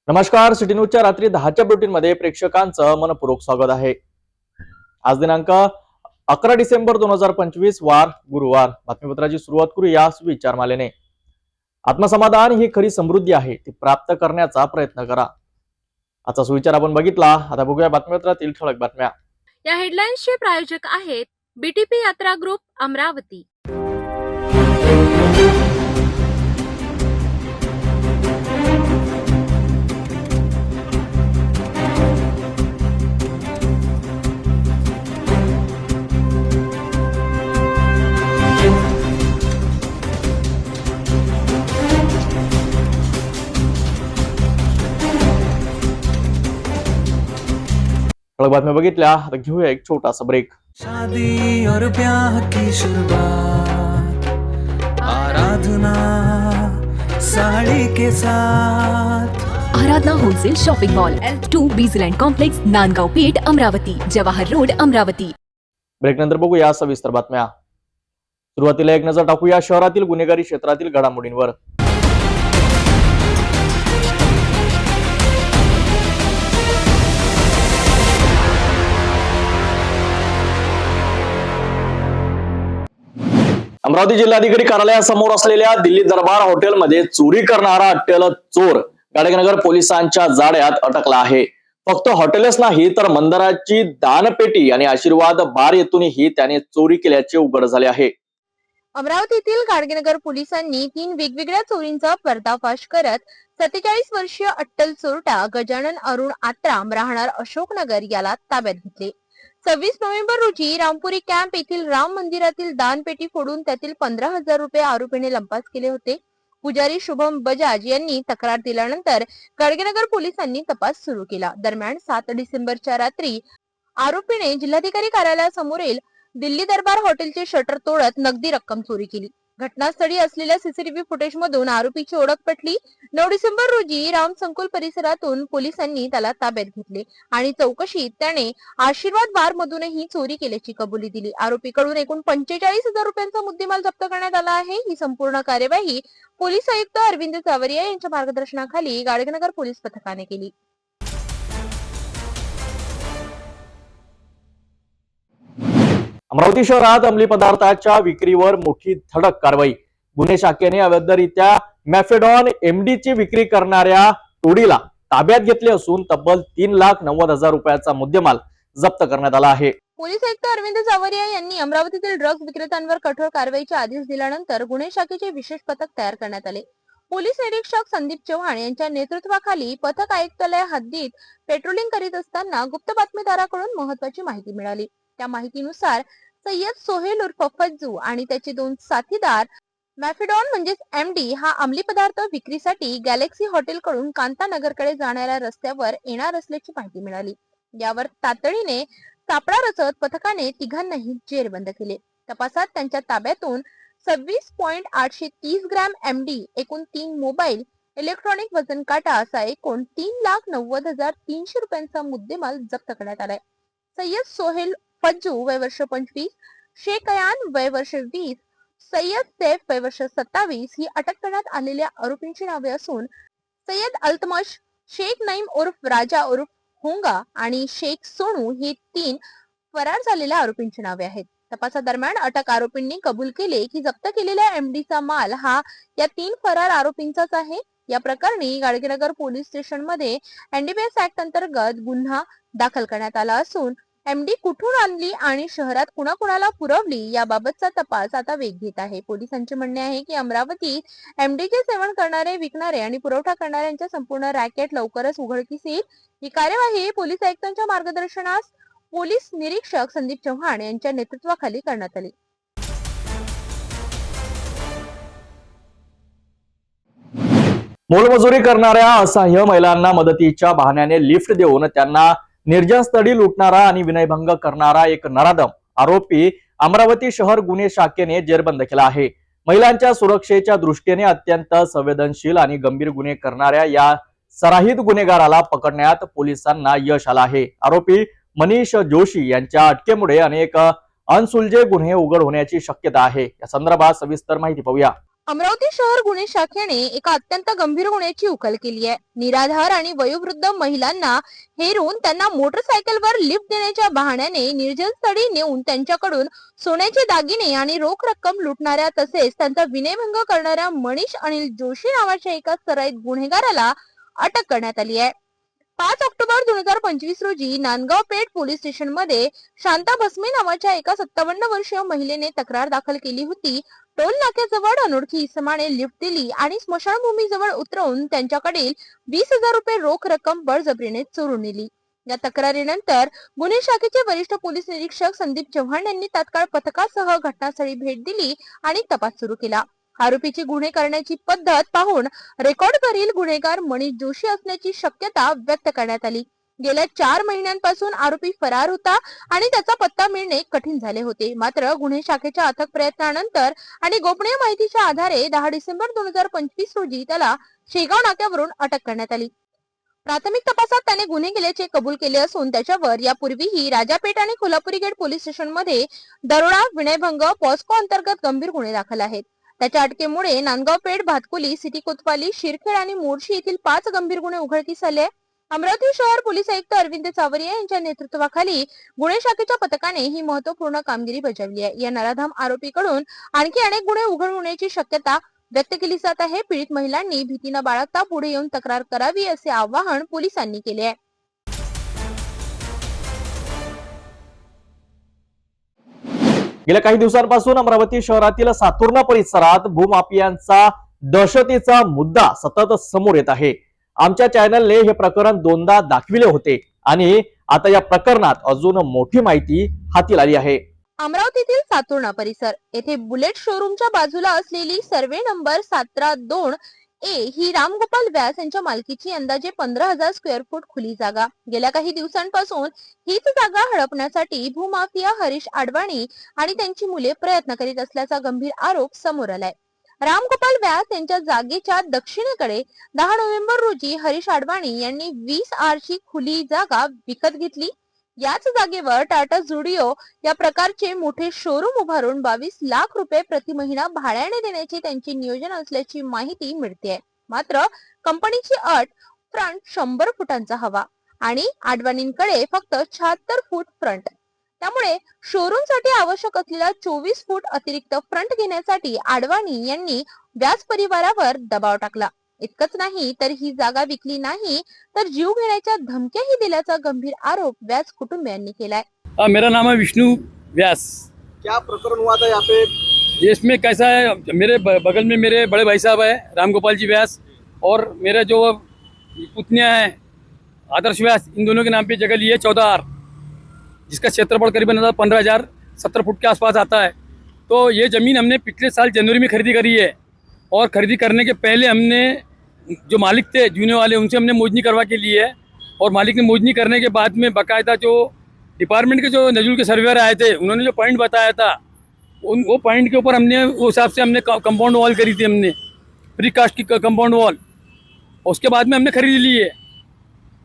नमस्कार, सिटी न्यूजच्या रात्री 10च्या बुलेटिनमध्ये प्रेक्षकांचं मनपूर्वक स्वागत आहे। आज दिनांक 11 डिसेंबर 2025 वार गुरुवार। बातमीपत्राची सुरुवात करूया विचारमालेने। आत्मसमाधान ही खरी समृद्धी आहे, ती प्राप्त करण्याचा प्रयत्न करा। आजचा सुविचार आपण बघितला। आता बघूया बातमीपत्रातील ठळक बातम्या। या हेडलाईन्सचे प्रायोजक आहेत बीटीपी यात्रा ग्रुप अमरावती। ठळक बातम्या बघितल्या। आता घेऊया एक छोटासा ब्रेक। शादी और ब्याह की शुरुआत आराधना साड़ी के साथ। Aradhana wholesale shopping mall L2 बीझलँड complex, Nandgaon Peth, Amravati, Jawahar road, Amravati. Break नंतर बघूया सविस्तर बातम्या। सुरुवातीला एक नजर टाकूया शहरातील गुन्हेगारी क्षेत्रातील घडामोडींवर। अमरावती जिल्हाधिकारी कार्यालयासमोर असलेल्या दिल्ली दरबार हॉटेलमध्ये चोरी करणारा अट्टल चोर गाडगेनगर पोलिसांच्या जाळ्यात अटकला आहे। फक्त हॉटेलच नाही तर मंदिराची दानपेटी आणि आशीर्वाद बार येथूनही त्याने चोरी केल्याचे उघड झाले आहे। अमरावतीतील गाडगेनगर पोलिसांनी 3 वेगवेगळ्या चोरींचा पर्दाफाश करत 47 वर्षीय अट्टल चोरटा गजानन अरुण आत्राम राहणार अशोकनगर याला ताब्यात घेतले। 26 नोव्हेंबर रोजी रामपुरी कॅम्प येथील राम मंदिरातील दानपेटी फोडून त्यातील 15,000 रुपये आरोपीने लंपास केले होते। पुजारी शुभम बजाज यांनी तक्रार दिल्यानंतर गाडगेनगर पोलिसांनी तपास सुरू केला। दरम्यान 7 डिसेंबरच्या रात्री आरोपीने जिल्हाधिकारी कार्यालयासमोरील दिल्ली दरबार हॉटेलचे शटर तोडत नगदी रक्कम चोरी केली। घटनास्थळी असलेल्या सीसीटीव्ही फुटेज मधून आरोपीची ओळख पटली। 9 डिसेंबर रोजी राम संकुल परिसरातून पोलिसांनी त्याला ताब्यात घेतले आणि चौकशीत त्याने आशीर्वाद बार मधूनही चोरी केल्याची कबुली दिली। आरोपीकडून एकूण 45,000 रुपयांचा मुद्देमाल जप्त करण्यात आला आहे। ही संपूर्ण कार्यवाही पोलीस आयुक्त अरविंद जावरिया यांच्या मार्गदर्शनाखाली गाडगेनगर पोलीस पथकाने केली। अमरावती शहरात अंमली पदार्थाच्या विक्रीवर मोठी धडक कारवाई। गुन्हे शाखेने अवैधरित्या मॅफेडॉन एमडी ची विक्री करणाऱ्या टोळीला ताब्यात घेतले असून तब्बल 3,90,000 रुपयाचा मुद्देमाल जप्त करण्यात आला आहे। पोलीस आयुक्त अरविंद जावरिया यांनी अमरावतीतील ड्रग्ज विक्रेत्यांवर कठोर कारवाईचे आदेश दिल्यानंतर गुन्हे शाखेचे विशेष पथक तयार करण्यात आले। पोलीस निरीक्षक संदीप चव्हाण यांच्या नेतृत्वाखाली पथक आयुक्तालय हद्दीत पेट्रोलिंग करीत असताना गुप्त बातमीदाराकडून महत्त्वाची माहिती मिळाली। त्या माहितीनुसार सय्यद सोहेल उर्फ फज्जू आणि त्याचे 2 साथीदार मॅफेडॉन म्हणजेच एमडी हा अंमली पदार्थ विक्रीसाठी गॅलेक्सी हॉटेल कडून कांतानगरकडे जाणाऱ्या रस्त्यावर येणार असल्याची माहिती मिळाली। यावर तातडीने सापळा रचत पथकाने तिघांनाही जेरबंद केले। तपासात त्यांच्या ताब्यातून 26.830 ग्रॅम एमडी, एकूण 3 मोबाईल, इलेक्ट्रॉनिक वजन काटा असा एकूण 3,90,300 रुपयांचा मुद्देमाल जप्त करण्यात आलाय। सय्यद सोहेल फज्जू वय वर्ष 25, शेख अयान वय वर्ष 20, सय्यद सैफ वय वर्ष 27 ही अटक करण्यात आलेल्या आरोपींची नावे असून सय्यद अल्तमश, शेख नईम उर्फ राजा उर्फ होंगा आणि शेख सोनू हे 3 फरार झालेल्या आरोपींची नावे आहेत। तपासादरम्यान अटक आरोपींनी कबूल केले की जप्त केलेल्या एमडीचा माल हा या 3 फरार आरोपींचाच आहे। या प्रकरणी गाडगेनगर पोलीस स्टेशन मध्ये एनडीपीएस ऍक्ट अंतर्गत गुन्हा दाखल करण्यात आला असून एमडी कुठून आणली आणि शहरात कुणाकुणाला पुरवली याबाबतचा तपास आता वेग घेत आहे। पोलिसांचे म्हणणे आहे की अमरावतीत एमडीचे सेवन करणारे, विकणारे आणि पुरवठा करणाऱ्यांच्या संपूर्ण रॅकेट लवकरच उघडकीस येईल। ही कार्यवाही पोलीस आयुक्तांच्या मार्गदर्शनास पोलीस निरीक्षक संदीप चव्हाण यांच्या नेतृत्वाखाली करण्यात आली। मोलमजुरी करणाऱ्या असहाय्य महिलांना मदतीच्या बहाण्याने लिफ्ट देऊन त्यांना निर्जनस्थळी लुटणारा आणि विनयभंग करणारा एक नराधम आरोपी अमरावती शहर गुन्हे शाखेने जेरबंद केला आहे। महिलांच्या सुरक्षेच्या दृष्टीने अत्यंत संवेदनशील आणि गंभीर गुन्हे करणाऱ्या या सराहित गुन्हेगाराला पकडण्यात पोलिसांना यश आलं आहे। आरोपी मनीष जोशी यांच्या अटकेमुळे अनेक अनसुलझे गुन्हे उघड होण्याची शक्यता आहे। या संदर्भात सविस्तर माहिती पाहूया। अमरावती शहर गुन्हे शाखेने एका अत्यंत गंभीर गुन्ह्याची उकल केली आहे. निराधार आणि वयोवृद्ध महिलांना हेरून त्यांना मोटरसायकलवर लिफ्ट देण्याच्या बहाण्याने निर्जन स्थळी नेऊन त्यांच्याकडून सोन्याचे दागिने आणि रोख रक्कम लुटणाऱ्या तसेच त्यांचा विनयभंग करणाऱ्या मनीष अनिल जोशी नावाच्या एका सराईत गुन्हेगाराला अटक करण्यात आली आहे. 5 ऑक्टोबर 2025 रोजी नांदगाव पेठ पोलीस स्टेशन मध्ये शांता भस्मे नावाच्या एका 57 वर्षीय महिलेने तक्रार दाखल केली होती. टोल नाक्याजवळ अनोळखी इसमाने लिफ्ट दिली आणि स्मशानभूमीजवळ उतरवून त्यांच्याकडील 20,000 रुपये रोख रक्कम बळजबरीने चोरून नेली. या तक्रारीनंतर गुन्हे शाखेचे वरिष्ठ पोलीस निरीक्षक संदीप चव्हाण यांनी तात्काळ पथकासह घटनास्थळी भेट दिली आणि तपास सुरू केला. आरोपीची गुन्हे करण्याची पद्धत पाहून रेकॉर्डवरील गुन्हेगार मनीष जोशी असण्याची शक्यता व्यक्त करण्यात आली. गेल्या 4 महिन्यांपासून आरोपी फरार होता आणि त्याचा पत्ता मिळणे कठीण झाले होते. मात्र गुन्हे शाखेच्या अथक प्रयत्नानंतर आणि गोपनीय माहितीच्या आधारे 10 डिसेंबर 2025 रोजी त्याला शेगाव नाक्यावरून अटक करण्यात आली. प्राथमिक तपासात त्याने गुन्हे केल्याचे कबूल केले असून त्याच्यावर यापूर्वीही राजापेठ आणि कोल्हापुरी गेट पोलीस स्टेशनमध्ये दरोडा, विनयभंग, पॉस्को अंतर्गत गंभीर गुन्हे दाखल आहेत. त्याच्या अटकेमुळे नांदगाव पेठ, भातकुली, सिटी कोतवाली, शिरखेड आणि मोर्शी येथील 5 गंभीर गुन्हे उघडकीस आले. अमरावती शहर पोलीस आयुक्त अरविंद सावरिया यांच्या नेतृत्वाखाली गुन्हे शाखेच्या पथकाने ही महत्वपूर्ण कामगिरी बजावली आहे. या नराधम आरोपीकडून आणखी अनेक गुन्हे उघड होण्याची शक्यता व्यक्त केली जात आहे. पीडित महिलांनी भीती न बाळगता पुढे येऊन तक्रार करावी असे आवाहन पोलिसांनी केले आहे. गेल्या काही दिवसांपासून अमरावती शहरातील सातुर्णा परिसरात भूमाफियांचा दहशतीचा मुद्दा सतत समोर येत आहे. आमच्या चॅनलने हे प्रकरण 2दा दाखविले होते आणि आता या प्रकरणात अजून मोठी माहिती हाती आली आहे. अमरावतीतील सातुर्णा परिसर येथे बुलेट शोरूमच्या बाजूला असलेली सर्वे नंबर 17-2A ही रामगोपाल व्यास यांच्या मालकीची अंदाजे 15,000 स्क्वेअर फूट खुली जागा. गेल्या काही दिवसांपासून हीच जागा हडपण्यासाठी भूमाफिया हरीश आडवाणी आणि त्यांची मुले प्रयत्न करीत असल्याचा गंभीर आरोप समोर आलाय. रामगोपाल व्यास यांच्या जागेच्या दक्षिणेकडे 10 नोव्हेंबर रोजी हरीश आडवाणी यांनी 20 आरची खुली जागा विकत घेतली. याच जागेवर टाटा झुडिओ या प्रकारचे मोठे शोरूम उभारून 22 लाख रुपये प्रति महिना भाड्याने देण्याचे त्यांचे नियोजन असल्याची माहिती मिळते. मात्र कंपनीची अट फ्रंट 100 फुटांचा हवा आणि आडवाणींकडे फक्त 76 फूट फ्रंट. त्यामुळे शोरूम साठी आवश्यक असलेला 24 फूट अतिरिक्त फ्रंट घेण्यासाठी आडवाणी यांनी व्यास परिवारावर दबाव टाकला. इतकंच नाही तर ही जागा विकली नाही तर जीव घेण्याच्या धमक्याही दिल्याचा गंभीर आरोप व्यास कुटुंबियांनी केलाय. मेरा नाम है विष्णु व्यास। क्या प्रकरण हुआ था यहाँ पे? इसमें कैसा है, मेरे बगल में मेरे बड़े भाई साहब है रामगोपाल जी व्यास और मेरा जो पुतनिया है आदर्श व्यास, इन दोनों के नाम पे जगह ली है 14 आर, जिसका क्षेत्रफल करीबन 15,000 70 फुट के आसपास आता है। तो ये ज़मीन हमने पिछले साल जनवरी में खरीदी करी है और खरीदी करने के पहले हमने जो मालिक थे जूने वाले उनसे हमने मोजनी करवा के ली है और मालिक ने मोजनी करने के बाद में बाकायदा जो डिपार्टमेंट के जो नजूल के सर्वेयर आए थे उन्होंने जो पॉइंट बताया था वो पॉइंट के ऊपर हमने उस हिसाब से हमने कंपाउंड वॉल करी थी, हमने प्री कास्ट की कंपाउंड वॉल। उसके बाद में हमने खरीद ली है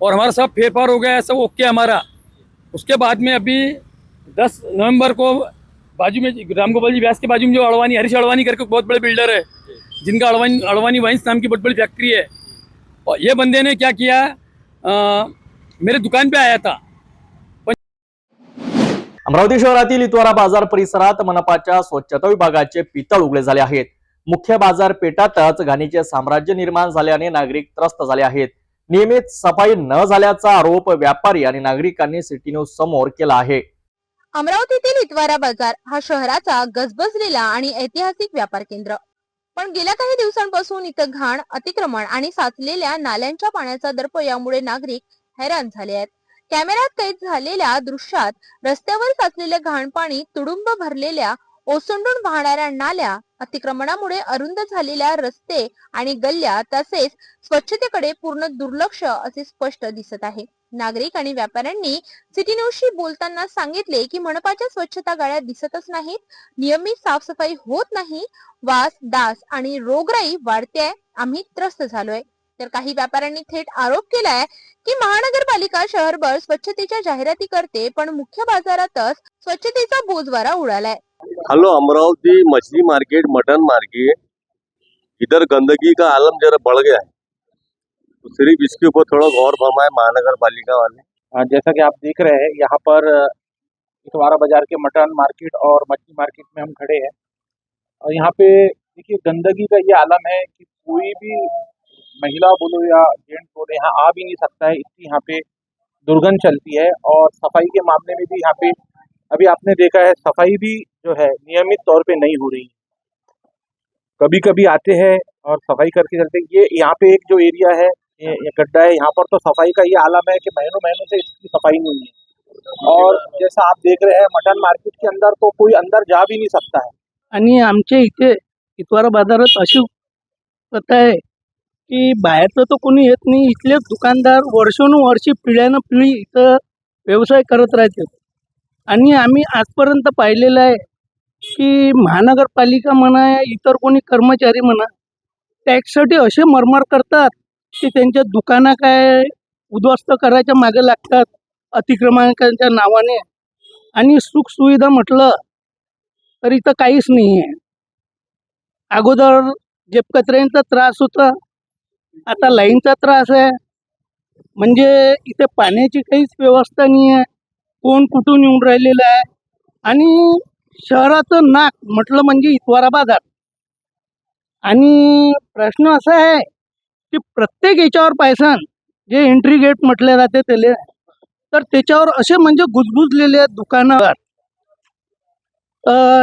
और हमारा सब फेरफार हो गया है, सब ओके हमारा। उसके बाद में अभी 10 नवंबर को बाजू में रामगोपाल जी व्यास के बाजू में जो अडवाणी हरीश अडवाणी करके बहुत बड़े बिल्डर है जिनका अडवाणी वाइन्स नाम की बहुत बड़ी फैक्ट्री है, और ये बंदे ने क्या किया, मेरे दुकान पे आया था। अमरावती शहरातील इतवारा बाजार परिसरात मनपाच्या स्वच्छता विभागाचे पितळ उघडे झाले आहेत. मुख्य बाजारपेठातच घाणीचे साम्राज्य निर्माण झाल्याने नागरिक त्रस्त झाले आहेत. नियमित सफाई न झाल्याचा आरोप व्यापारी आणि नागरिकांनी सिटी न्यूज समोर केला आहे. अमरावतीतील इतवारा बाजार हा शहराचा गजबजलेला आणि ऐतिहासिक व्यापार केंद्र. पण गेल्या काही दिवसांपासून इथं घाण, अतिक्रमण आणि साचलेल्या नाल्यांच्या पाण्याचा दर्प यामुळे नागरिक हैराण झाले आहेत. कॅमेऱ्यात कैद झालेल्या दृश्यात रस्त्यावर साचलेले घाण पाणी, तुडुंब भरलेल्या ओसंडून वाहणाऱ्या नाल्या, अतिक्रमणामुळे अरुंद झालेल्या रस्ते आणि गल्ल्या तसेच स्वच्छतेकडे पूर्ण दुर्लक्ष असे स्पष्ट दिसत आहे. नागरिक आणि व्यापाऱ्यांनी सिटी न्यूजशी बोलताना सांगितले की मनपाच्या स्वच्छता गाड्या दिसतच नाहीत, नियमित साफसफाई होत नाही, वास, डास आणि रोगराई वाढते, आम्ही त्रस्त झालोय. तर काही व्यापाऱ्यांनी थेट आरोप केलाय की महानगरपालिका शहरभर स्वच्छतेच्या जाहिराती करते पण मुख्य बाजारातच स्वच्छतेचा बोजवारा उडालाय. हॅलो, अमरावती मछली मार्केट, मटन मार्केट इधर गंदगी का आलम जरा बढ़ गया है, तो सिर्फ इसके ऊपर थोड़ा गौर फरमाए महानगर पालिका वाले। जैसा कि आप देख रहे हैं यहाँ पर इतवारा बाजार के मटन मार्केट और मछली मार्केट में हम खड़े हैं और यहाँ पे देखिए गंदगी का ये आलम है कि कोई भी महिला बोलो या जेंट्स बोलो यहाँ आ भी नहीं सकता है, इतनी यहाँ पे दुर्गंध चलती है। और सफाई के मामले में भी यहाँ पे अभी आपने देखा है सफाई भी जो है नियमित तौर पे नहीं हो रही। कभी कभी आते हैं और सफाई करके चलते हैं। ये यहाँ पे एक जो एरिया है ये गड्ढा है, यहाँ पर तो सफाई का ये आलम है कि महीनों से इसकी सफाई नहीं है। और जैसा आप देख रहे हैं मटन मार्केट के अंदर तो कोई अंदर जा भी नहीं सकता है। आणि आमच्या इथे इतवारा बाजारात अशी प्रथा आहे की बाहेरचं तर कोणी येत नाही, इथले दुकानदार वर्षानुवर्षी पिढ्यानं पिढी इथं व्यवसाय करत राहतात। आणि आम्ही आजपर्यंत पाहिलेलं आहे की महानगरपालिका म्हणा इतर कोणी कर्मचारी म्हणा टॅक्ससाठी असे मरमर करतात की त्यांच्या दुकानं काय उद्ध्वस्त करायच्या मागे लागतात अतिक्रमणाच्या नावाने। आणि सुखसुविधा म्हटलं तर इथं काहीच नाही आहे। अगोदर जेबकचऱ्यांचा त्रास होता, आता लाईनचा त्रास आहे। म्हणजे इथे पाण्याची काहीच व्यवस्था नाही आहे, कोण कुठून येऊन राहिलेलं आहे। आणि शहराचं नाक म्हटलं म्हणजे इतवारा बाजार। आणि प्रश्न असा आहे की प्रत्येक याच्यावर पायसान जे एंट्री गेट म्हटले जाते त्याला तर त्याच्यावर असे म्हणजे गुजबुजलेले दुकानं।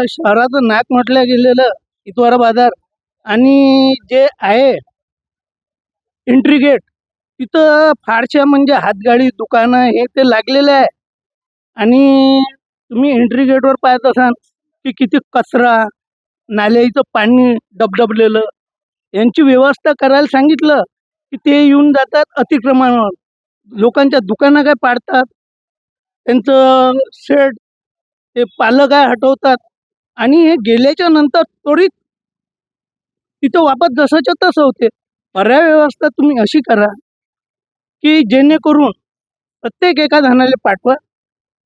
शहराचं नाक म्हटलं गेलेलं इतवारा बाजार आणि जे आहे एंट्री गेट तिथं फारशा म्हणजे हातगाडी दुकानं हे ते लागलेले आहे। आणि तुम्ही एंट्री गेटवर पाहत असाल की किती कचरा नाल्याचं पाणी डबडबलेलं, यांची व्यवस्था करायला सांगितलं की ते येऊन जातात अतिक्रमणावर, लोकांच्या दुकानं काय पाडतात, त्यांचं शेड ते पालं काय हटवतात आणि हे गेल्याच्या नंतर त्वरित तिथं वापस जसंच्या तसं होते। पर्याय व्यवस्था तुम्ही अशी करा की जेणेकरून प्रत्येक एका जणाला पाठवा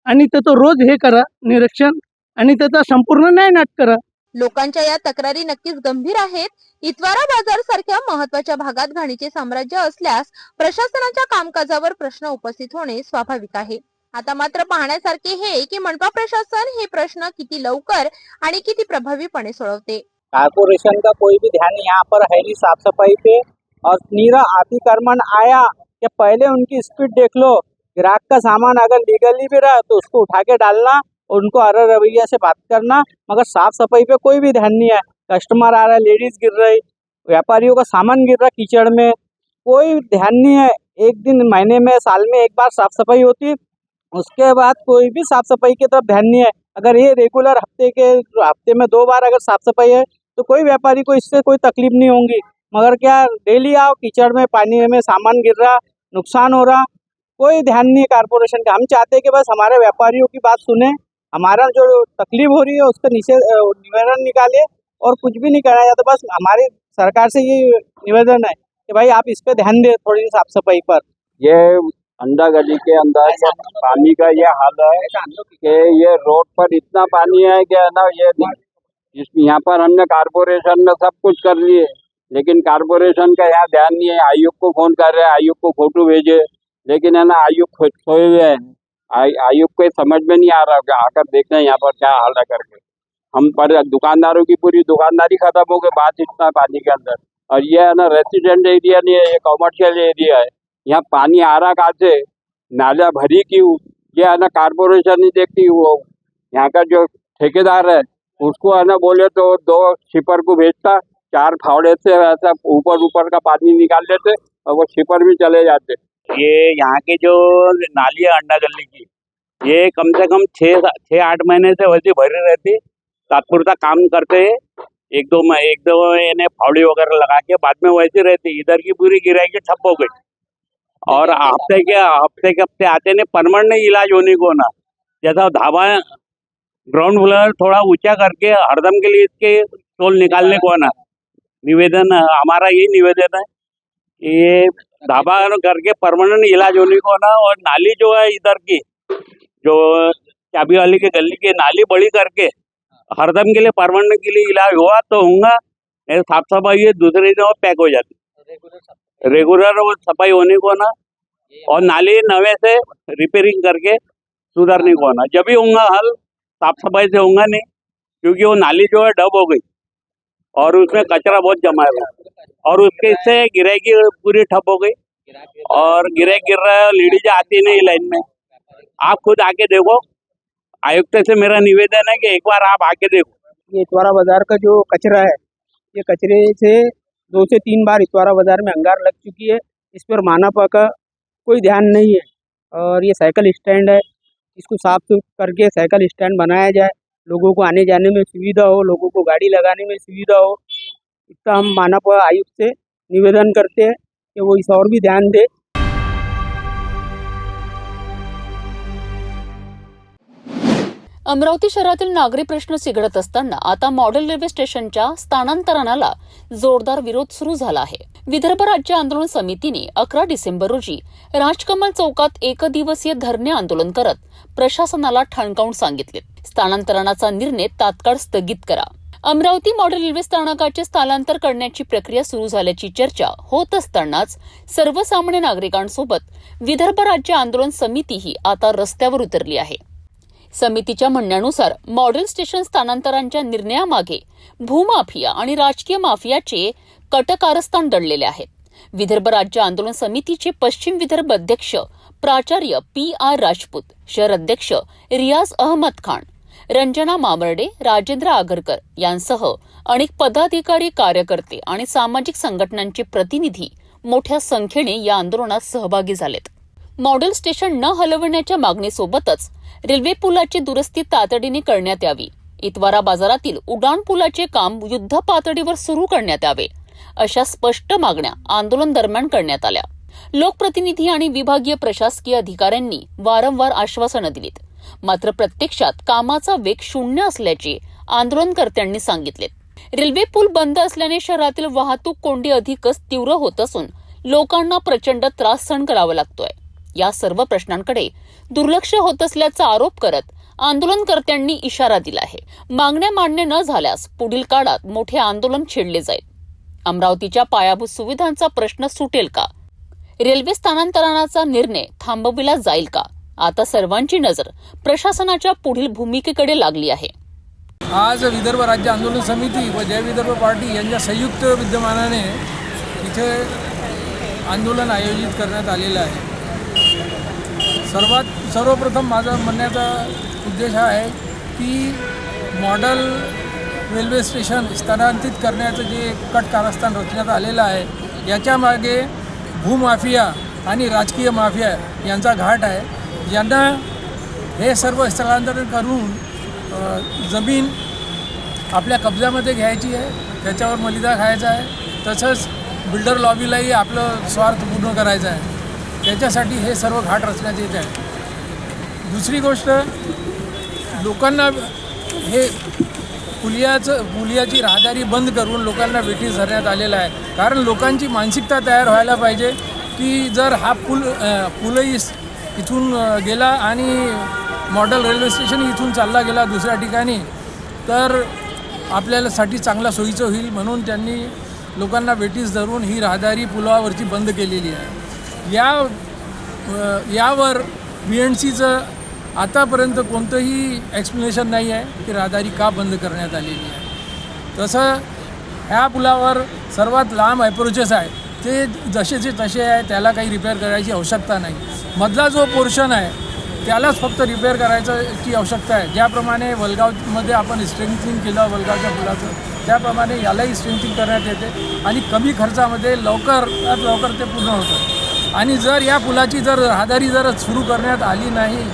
आणि त्याचं रोज हे करा निरीक्षण आणि त्याचा संपूर्ण न्यायनाट करा। लोकांच्या या तक्रारी नक्कीच गंभीर आहेत। इतवारा बाजार सारख्या महत्त्वाच्या भागात घाणीचे साम्राज्य असल्यास प्रशासनाच्या कामकाजावर प्रश्न उपस्थित होणे स्वाभाविक आहे। आता मात्र पाहण्यासारखे हे की मनपा प्रशासन हे प्रश्न किती लवकर आणि किती प्रभावीपणे सोडवते। कारपोरेशन का कोई भी ध्यान यहाँ पर है नहीं साफ सफाई पे। और नीरा अतिक्रमण आया कि पहले उनकी स्पीड देख लो, ग्राहक का सामान अगर लीगली भी रहा तो उसको उठा के डालना और उनको अरे रवैया से बात करना, मगर साफ सफाई पे कोई भी ध्यान नहीं है। कस्टमर आ रहा है, लेडीज गिर रही, व्यापारियों का सामान गिर रहा कीचड़ में, कोई ध्यान नहीं है। एक दिन महीने में साल में एक बार साफ सफाई होती, उसके बाद कोई भी साफ सफाई की तरफ ध्यान नहीं है। अगर ये रेगुलर हफ्ते में 2 बार अगर साफ सफाई है तो कोई व्यापारी को इससे कोई तकलीफ नहीं होगी। मगर क्या डेली आओ कीचड़ में पानी में सामान गिर रहा, नुकसान हो रहा, कोई ध्यान नहीं है कारपोरेशन का। हम चाहते हैं कि बस हमारे व्यापारियों की बात सुने, हमारा जो तकलीफ हो रही है उसका निवारण निकाले और कुछ भी नहीं कराया जाता। बस हमारी सरकार से ये निवेदन है कि भाई आप इस पे ध्यान दें थोड़ी साफ सफाई पर। ये अंडा गली के अंदर पानी का ये हाल है कि ये रोड पर इतना पानी है कि ना ये यहाँ पर हमने कारपोरेशन में सब कुछ कर लिए, लेकिन कारपोरेशन का यहाँ ध्यान नहीं है। आयुक्त को फोन कर रहे हैं, आयुक्त को फोटो भेजे, लेकिन है ना आयुक्त सोए हुए हैं। आयुक्त को समझ में नहीं आ रहा आकर देखना यहाँ पर क्या हाल है करके। हम पर दुकानदारों की पूरी दुकानदारी खत्म हो गई बात इतना पानी के अंदर। और ये है ना रेसिडेंट एरिया नहीं है, ये कॉमर्शियल एरिया है। यहाँ पानी आ रहा कहाँ से, नाला भरी क्यों, ये है ना कारपोरेशन नहीं देखती। वो यहाँ का जो ठेकेदार है उसको है ना बोले तो 2 शिपर को भेजता, 4 फावड़े से ऐसा ऊपर का पानी निकाल लेते और वो शिपर भी चले जाते। ये यहाँ की जो नाली है अंडा गली की, ये कम से कम 6-8 महीने से वैसी भरी रहती। तात्पुरता काम करते हैं, एक दो इन्हें फावड़ी वगैरह लगा के बाद में वैसी रहती। इधर की पूरी गिराई ठप हो गई और हफ्ते के आते नहीं परमानेंट इलाज होने को ना। जैसा धाबा ग्राउंड फ्लोर थोड़ा ऊंचा करके हरदम के लिए इसके टोल निकालने को ना। निवेदन हमारा यही निवेदन है कि ये धाबा करके परमानेंट इलाज होने को ना। और नाली जो है इधर की जो चाबी वाली के गली की नाली बड़ी करके हरदम के लिए परमानेंट के लिए इलाज हुआ तो होगा, नहीं साफ सफाई है दूसरे दिन और पैक हो जाती रेगुलर वो सफाई होने को ना, और नाली नवे से रिपेयरिंग करके सुधारने को ना। जब भी होगा हल साफ सफाई से होगा नहीं, क्योंकि वो नाली जो है डब हो गई और उसमें कचरा बहुत जमा है और उसके से गिराकी पूरी ठप हो गई और गिराक गिर रहा है, लेडीज आती नहीं लाइन में। आप खुद आके देखो, आयुक्त से मेरा निवेदन है कि एक बार आप आके देखो। ये इतवारा बाजार का जो कचरा है, ये कचरे से 2 से 3 बार इतवारा बाजार में अंगार लग चुकी है। इस पर मानव का कोई ध्यान नहीं है। और ये साइकिल स्टैंड है, इसको साफ करके साइकिल स्टैंड बनाया जाए, लोगों को आने जाने में सुविधा हो, लोगों को गाड़ी लगाने में सुविधा हो। इसका हम मानव आयुक्त से निवेदन करते हैं कि वो इस और भी ध्यान दे। अमरावती शहरातील नागरी प्रश्न चिघळत असताना आता मॉडेल रेल्वे स्टेशनच्या स्थानांतरणाला जोरदार विरोध सुरू झाला आहे। विदर्भ राज्य आंदोलन समितीने 11 डिसेंबर रोजी राजकमल चौकात एकदिवसीय धरणे आंदोलन करत प्रशासनाला ठणकावून सांगितले, स्थानांतरणाचा निर्णय तात्काळ स्थगित करा। अमरावती मॉडेल रेल्वे स्थानकाचे स्थलांतर करण्याची प्रक्रिया सुरू झाल्याची चर्चा होत असतानाच सर्वसामान्य नागरिकांसोबत विदर्भ राज्य आंदोलन समितीही आता रस्त्यावर उतरली आहे। समितीच्या म्हणण्यानुसार मॉडेल स्टेशन स्थानांतरांच्या निर्णयामागे भूमाफिया आणि राजकीय माफियाचे कटकारस्थान दडलेले आहेत। विदर्भ राज्य आंदोलन समितीचे पश्चिम विदर्भ अध्यक्ष प्राचार्य PR राजपूत, शहर अध्यक्ष रियाज अहमद खान, रंजना मामर्डे, राजेंद्र आगरकर यांसह अनेक पदाधिकारी, कार्यकर्ते आणि सामाजिक संघटनांचे प्रतिनिधी मोठ्या संख्येने या आंदोलनात सहभागी झालेत। मॉडेल स्टेशन न हलवण्याच्या मागणीसोबतच रेल्वे पुलाची दुरुस्ती तातडीने करण्यात यावी, इतवारा बाजारातील उड्डाण पुलाचे काम युद्ध पातळीवर सुरू करण्यात यावे, अशा स्पष्ट मागण्या आंदोलन दरम्यान करण्यात आल्या। लोकप्रतिनिधी आणि विभागीय प्रशासकीय अधिकाऱ्यांनी वारंवार आश्वासनं दिलीत, मात्र प्रत्यक्षात कामाचा वेग शून्य असल्याचे आंदोलनकर्त्यांनी सांगितले। रेल्वे पूल बंद असल्याने शहरातील वाहतूक कोंडी अधिकच तीव्र होत असून लोकांना प्रचंड त्रास सहन करावा लागतोय। या सर्व प्रश्नांकडे दुर्लक्ष होत असल्याचा आरोप करत आंदोलनकर्त्यांनी इशारा दिला आहे। मागण्या मान्य न झाल्यास पुढील काळात मोठे आंदोलन छेडले जाईल। अमरावतीच्या पायाभूत सुविधांचा प्रश्न सुटेल का? रेल्वे स्थानांतरणाचा निर्णय थांबविला जाईल का? आता सर्वांची नजर प्रशासनाच्या पुढील भूमिकेकडे लागली आहे। आज विदर्भ राज्य आंदोलन समिती व जय विदर्भ पार्टी यांच्या संयुक्त विद्यमानाने इथे आंदोलन आयोजित करण्यात आलेलं आहे। सर्वप्रथम माझा म्हणण्याचा उद्देश हा आहे की मॉडेल रेल्वे स्टेशन स्थानांतरित करण्याचं जे कट कारस्थान रचण्यात आलेलं आहे, याच्यामागे भूमाफिया आणि राजकीय माफिया यांचा घाट आहे, ज्यांना हे सर्व स्थलांतरण करून जमीन आपल्या कब्जामध्ये घ्यायची आहे, त्याच्यावर मलिदा खायचा आहे, तसंच बिल्डर लॉबीलाही आपलं स्वार्थ पूर्ण करायचा आहे, त्याच्यासाठी हे सर्व घाट रचण्यात येत आहे। दुसरी गोष्ट, लोकांना हे पुलियाची राहदारी बंद करून लोकांना वेठीस धरण्यात आलेला आहे, कारण लोकांची मानसिकता तयार व्हायला पाहिजे की जर हा पूलही इथून गेला आणि मॉडेल रेल्वे स्टेशन इथून चालला गेला दुसऱ्या ठिकाणी तर आपल्यासाठी चांगला सोयीचं होईल, म्हणून त्यांनी लोकांना वेठीस धरून ही राहदारी पुलावरची बंद केलेली आहे। यावर BNCचं आतापर्यंत कोणतंही एक्सप्लेनेशन नाही आहे की राहदारी का बंद करण्यात आलेली आहे। तसं ह्या पुलावर सर्वात लांब अप्रोचेस आहे, ते जसेचे तसे आहे, त्याला काही रिपेअर करायची आवश्यकता नाही। मधला जो पोर्शन आहे त्यालाच फक्त रिपेअर करायची आवश्यकता आहे। ज्याप्रमाणे वलगावमध्ये आपण स्ट्रेंथनिंग केलं वलगावच्या पुलाचं, त्याप्रमाणे यालाही स्ट्रेंथनिंग करण्यात येते आणि कमी खर्चामध्ये लवकरात लवकर ते पूर्ण होतं। आणि जर या पुलाची राहदारी सुरू करण्यात आली नाही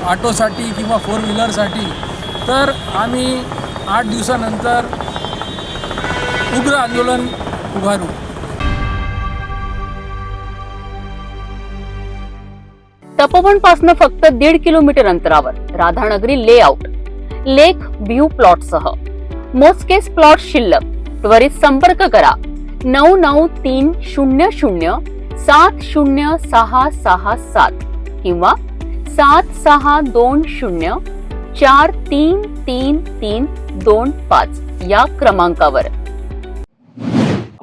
ऑटोसाठी किंवा 4 व्हीलरसाठी, तर आम्ही 8 दिवसानंतर उग्र आंदोलन उभारू। तपोवनपासून फक्त 1.5 किलोमीटर अंतरावर राधानगरी लेआउट लेक व्ह्यू प्लॉटसह मोजकेच प्लॉट शिल्लक। त्वरित संपर्क करा 9930706667 किंवा 7620433325 या क्रमांकावर।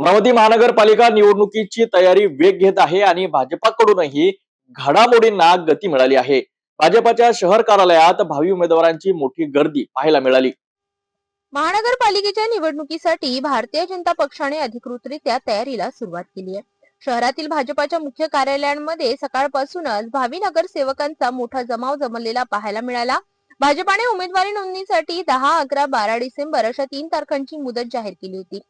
अमरावती महानगरपालिका निवडणुकीची तयारी वेग घेत आहे आणि भाजपाकडूनही घडामोडींना गती मिळाली आहे. भाजपाच्या शहर कार्यालयात भावी उमेदवारांची मोठी गर्दी पाहायला मिळाली. महानगरपालिकेच्या निवडणुकीसाठी भारतीय जनता पक्षाने अधिकृतरित्या तयारीला सुरुवात केली आहे. शहरातील भाजपाच्या मुख्य कार्यालयांमध्ये सकाळपासूनच भावी नगरसेवकांचा मोठा जमाव जमलेला पाहायला मिळाला. भाजपाने उमेदवारी नोंदणीसाठी 10, 11, 12 डिसेंबर अशा 3 तारखांची मुदत जाहीर केली होती.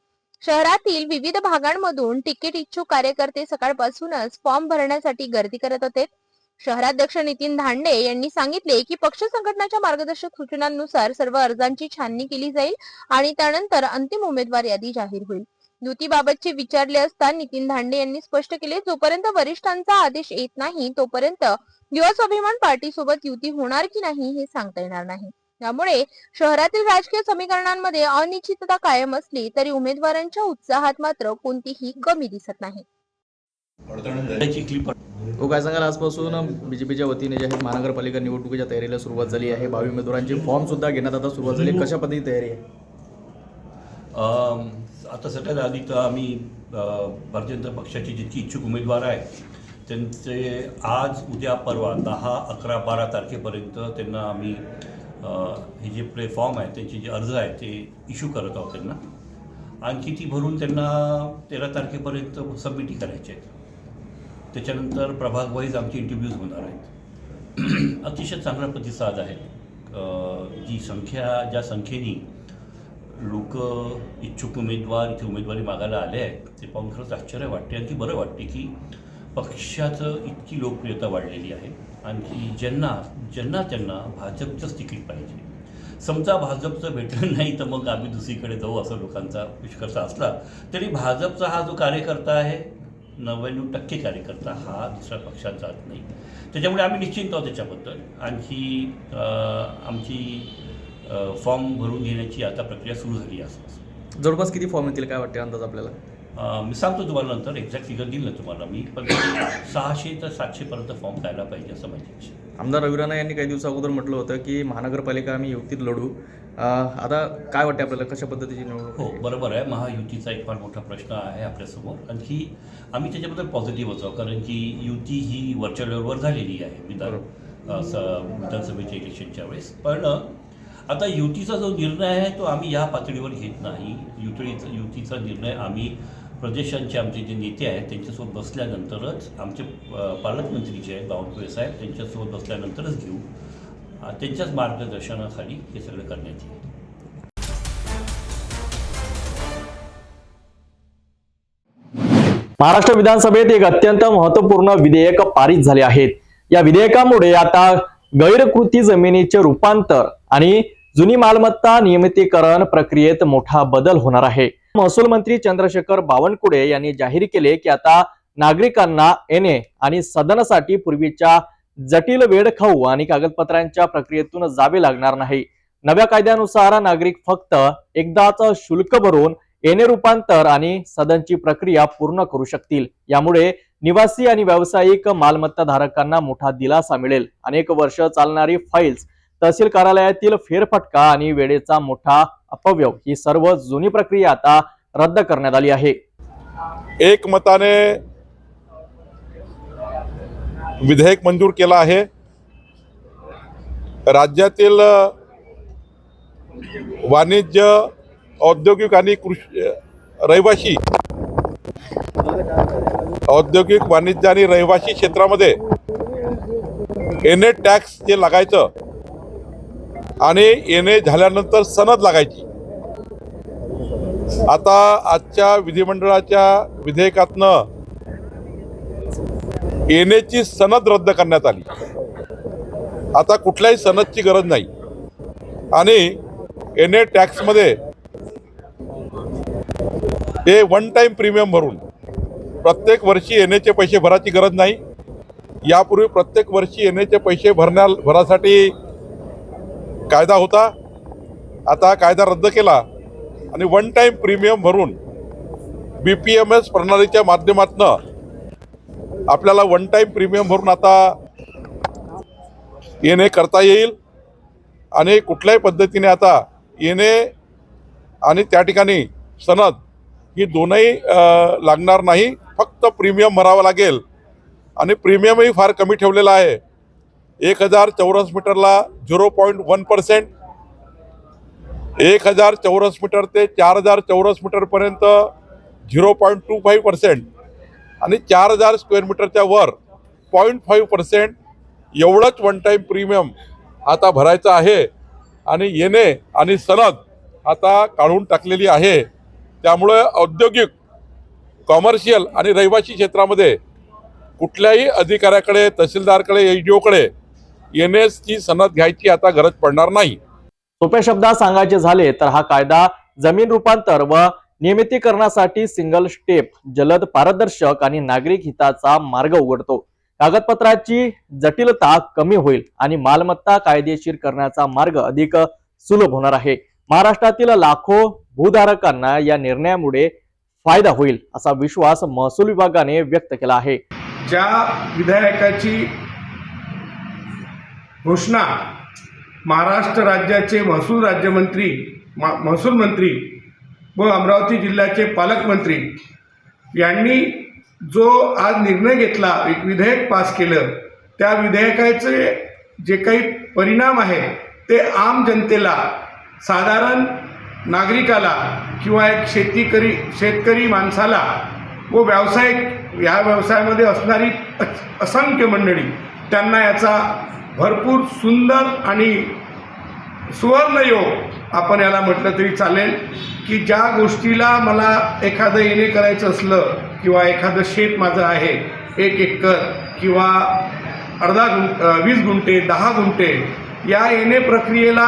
शहरातील विविध भागांमधून तिकीट इच्छुक कार्यकर्ते सकाळपासूनच फॉर्म भरण्यासाठी गर्दी करत होते. शहराध्यक्ष नितीन धांडे यांनी सांगितले की पक्ष संघटनाच्या मार्गदर्शक सूचनांनुसार सर्व अर्जांची छाननी केली जाईल आणि त्यानंतर अंतिम उमेदवार यादी जाहीर होईल. युतीबाबतचे विचारले असता नितीन धांडे यांनी स्पष्ट केले, जोपर्यंत वरिष्ठांचा आदेश येत नाही तोपर्यंत युवा स्वाभिमान पार्टी सोबत युती होणार की नाही हे सांगता येणार नाही. त्यामुळे शहरातील राजकीय समीकरणांमध्ये अनिश्चितता कायम असली तरी उमेदवारांच्या उत्साहात मात्र कोणतीही कमी दिसत नाही. काय सांगाल, आजपासून बीजेपीच्या वतीने जे आहे महानगरपालिका निवडणुकीच्या तयारीला सुरुवात झाली आहे. भावी उमेदवारांचे फॉर्म सुद्धा घेण्यात आता सुरुवात झाली. कशा पद्धतीची तयारी आहे? आता सगळ्यात आधी तर आम्ही भारतीय जनता पक्षाचे जितकी इच्छुक उमेदवार आहेत त्यांचे आज उद्या परवा 10, 11, 12 तारखेपर्यंत त्यांना आम्ही हे जे फॉर्म आहेत त्यांचे जे अर्ज आहेत ते इश्यू करत आहोत. त्यांना आणखी ती भरून त्यांना 13 तारखेपर्यंत सबमिटी करायचे आहेत. त्याच्यानंतर प्रभाग वाईज आमचे इंटरव्ह्यूज होणार आहेत. अतिशय चांगला प्रतिसाद आहे. ज्या संख्येने लोक इच्छुक उमेदवार इथे उमेदवारी मागायला आले आहेत ते पाहून खरंच आश्चर्य वाटते. आणखी बरं वाटते की पक्षाचं इतकी लोकप्रियता वाढलेली आहे. आणखी ज्यांना भाजपचंच तिकीट पाहिजे. समजा भाजपचं भेटलं नाही तर मग आम्ही दुसरीकडे जाऊ असं लोकांचा निष्कर्ष असला तरी भाजपचा हा जो कार्यकर्ता आहे 99% कार्यकर्ता हा दुसऱ्या पक्षात जात नाही. त्याच्यामुळे आम्ही निश्चिंत आहोत त्याच्याबद्दल. आणखी आमची फॉर्म भरून घेण्याची आता प्रक्रिया सुरू झाली आहे. जवळपास किती फॉर्म येतील काय वाटते अंदाज आपल्याला? मी सांगतो तुम्हाला नंतर, एक्झॅक्ट फिगर दिलं ना तुम्हाला मी, पण 600 ते 700पर्यंत फॉर्म द्यायला पाहिजे असं माझी इच्छा. आमदार रवी राणा यांनी काही दिवसा अगोदर म्हटलं होतं की महानगरपालिका आम्ही युतीत लढू. आता काय वाटते आपल्याला, कशा पद्धतीची निवडणूक? हो बरोबर आहे. महायुतीचा एक फार मोठा प्रश्न आहे आपल्यासमोर. आणखी आम्ही त्याच्याबद्दल पॉझिटिव्ह होतो कारण की युती ही वरच्या लेवलवर झालेली आहे विधानसभेच्या इलेक्शनच्या वेळेस. पण आता युतीचा जो निर्णय आहे तो आम्ही या पातळीवर घेत नाही. युतीचा निर्णय आम्ही प्रदेशांचे आमचे जे नेते आहेत त्यांच्यासोबत बसल्यानंतरच, आमचे पालकमंत्री जे आहेत बावनकुळे साहेब त्यांच्यासोबत बसल्यानंतरच घेऊ. त्यांच्याच मार्गदर्शनाखाली हे सगळं करण्यात येईल. महाराष्ट्र विधानसभेत एक अत्यंत महत्त्वपूर्ण विधेयक पारित झाले आहेत. या विधेयकामुळे आता गैरकृती जमिनीचे रूपांतर आणि जुनी मालमत्ता नियमितीकरण प्रक्रियेत मोठा बदल होणार आहे. महसूल मंत्री चंद्रशेखर बावनकुळे यांनी जाहीर केले की आता नागरिकांना येणे आणि सदनासाठी पूर्वीच्या जटिल वेळखाऊ आणि कागदपत्रांच्या प्रक्रियेतून जावे लागणार नाही. नव्या कायद्यानुसार नागरिक फक्त एकदाच शुल्क भरून येणे रूपांतर आणि सदनची प्रक्रिया पूर्ण करू शकतील. यामुळे निवासी आणि व्यावसायिक मालमत्ता धारकांना मोठा दिलासा मिळेल. अनेक वर्ष चालणारी फाईल्स, तहसील कार्यालयातील फेरफटका आणि वेळेचा मोठा अपव्यय ही सर्व जुनी प्रक्रिया आता रद्द करण्यात आली आहे. एकमताने विधेयक मंजूर केला आहे. राज्यातील वाणिज्य, औद्योगिक आणि रहिवासी औद्योगिक, वाणिज्य आणि रहिवासी क्षेत्रामध्ये एनए टॅक्स जे लागायचं आणि एनए झाल्यानंतर सनद लागायची, आता आजच्या विधिमंडळाच्या विधेयकातनं एनएची सनद रद्द करण्यात आली. आता कुठल्याही सनदची गरज नाही आणि एनए टॅक्समध्ये हे वन टाइम प्रीमियम भरून प्रत्येक वर्षी एनएचे पैसे भरायची गरज नाही. यापूर्वी प्रत्येक वर्षी एनएचे पैसे भरासाठी कायदा होता. आता कायदा रद्द केला आणि वन टाइम प्रीमियम भरून BPMS प्रणालीच्या माध्यमातून आपल्याला वन टाइम प्रीमियम भरून आता एनए करता येईल. आणि कुठल्याही पद्धतीने आता एनए आणि त्या ठिकाणी सनद ही दोनही लागणार नाही, फक्त प्रीमियम भरावं लागेल आणि प्रीमियमही फार कमी ठेवलेला आहे. 1000 चौरस मीटरला 0.1%, 1000 चौरस मीटर ते 4000 चौरस मीटरपर्यंत 0.25% आणि 4000 स्क्वेअर मीटरच्या वर 0.5% एवढंच वन टाईम प्रीमियम आता भरायचं आहे. आणि येणे आणि सनद आता काढून टाकलेली आहे. त्यामुळे औद्योगिक, कॉमर्शियल आणि रहिवासी क्षेत्रामध्ये कुठल्याही अधिकाऱ्याकडे, तहसीलदारकडे, एसडीओकडे एनएसची सनद घ्यायची आता गरज पडणार नाही. सोप्या शब्दात सांगायचे झाले तर हा कायदा जमीन रूपांतर व नियमितीकरणासाठी सिंगल स्टेप, जलद, पारदर्शक आणि नागरिक हिताचा मार्ग उघडतो. कागदपत्राची जटिलता कमी होईल आणि मालमत्ता कायदेशीर करण्याचा मार्ग अधिक सुलभ होणार आहे. महाराष्ट्रातील लाखो भूधारकांना या निर्णयामुळे फायदा होईल असा विश्वास महसूल विभागाने व्यक्त केला आहे. ज्या विधेयकाची घोषणा महाराष्ट्र राज्याचे महसूल राज्यमंत्री, महसूल मंत्री व अमरावती जिल्ह्याचे पालकमंत्री यांनी जो आज निर्णय घेतला, एक विधेयक पास केलं, त्या विधेयकाचे जे काही परिणाम आहे ते आम जनतेला, साधारण नागरिकाला किंवा एक शेतकरी माणसाला व व्यावसायिक, या व्यवसायामध्ये असणारी असंख्य मंडळी, त्यांना याचा भरपूर सुंदर आणि सुवर्णयोग आपण याला म्हटलं तरी चालेल, की ज्या गोष्टीला मला एखादं येणे करायचं असलं किंवा एखादं शेत माझं आहे 1 एकर किंवा 20 गुंठे 10 गुंठे, या येणे प्रक्रियेला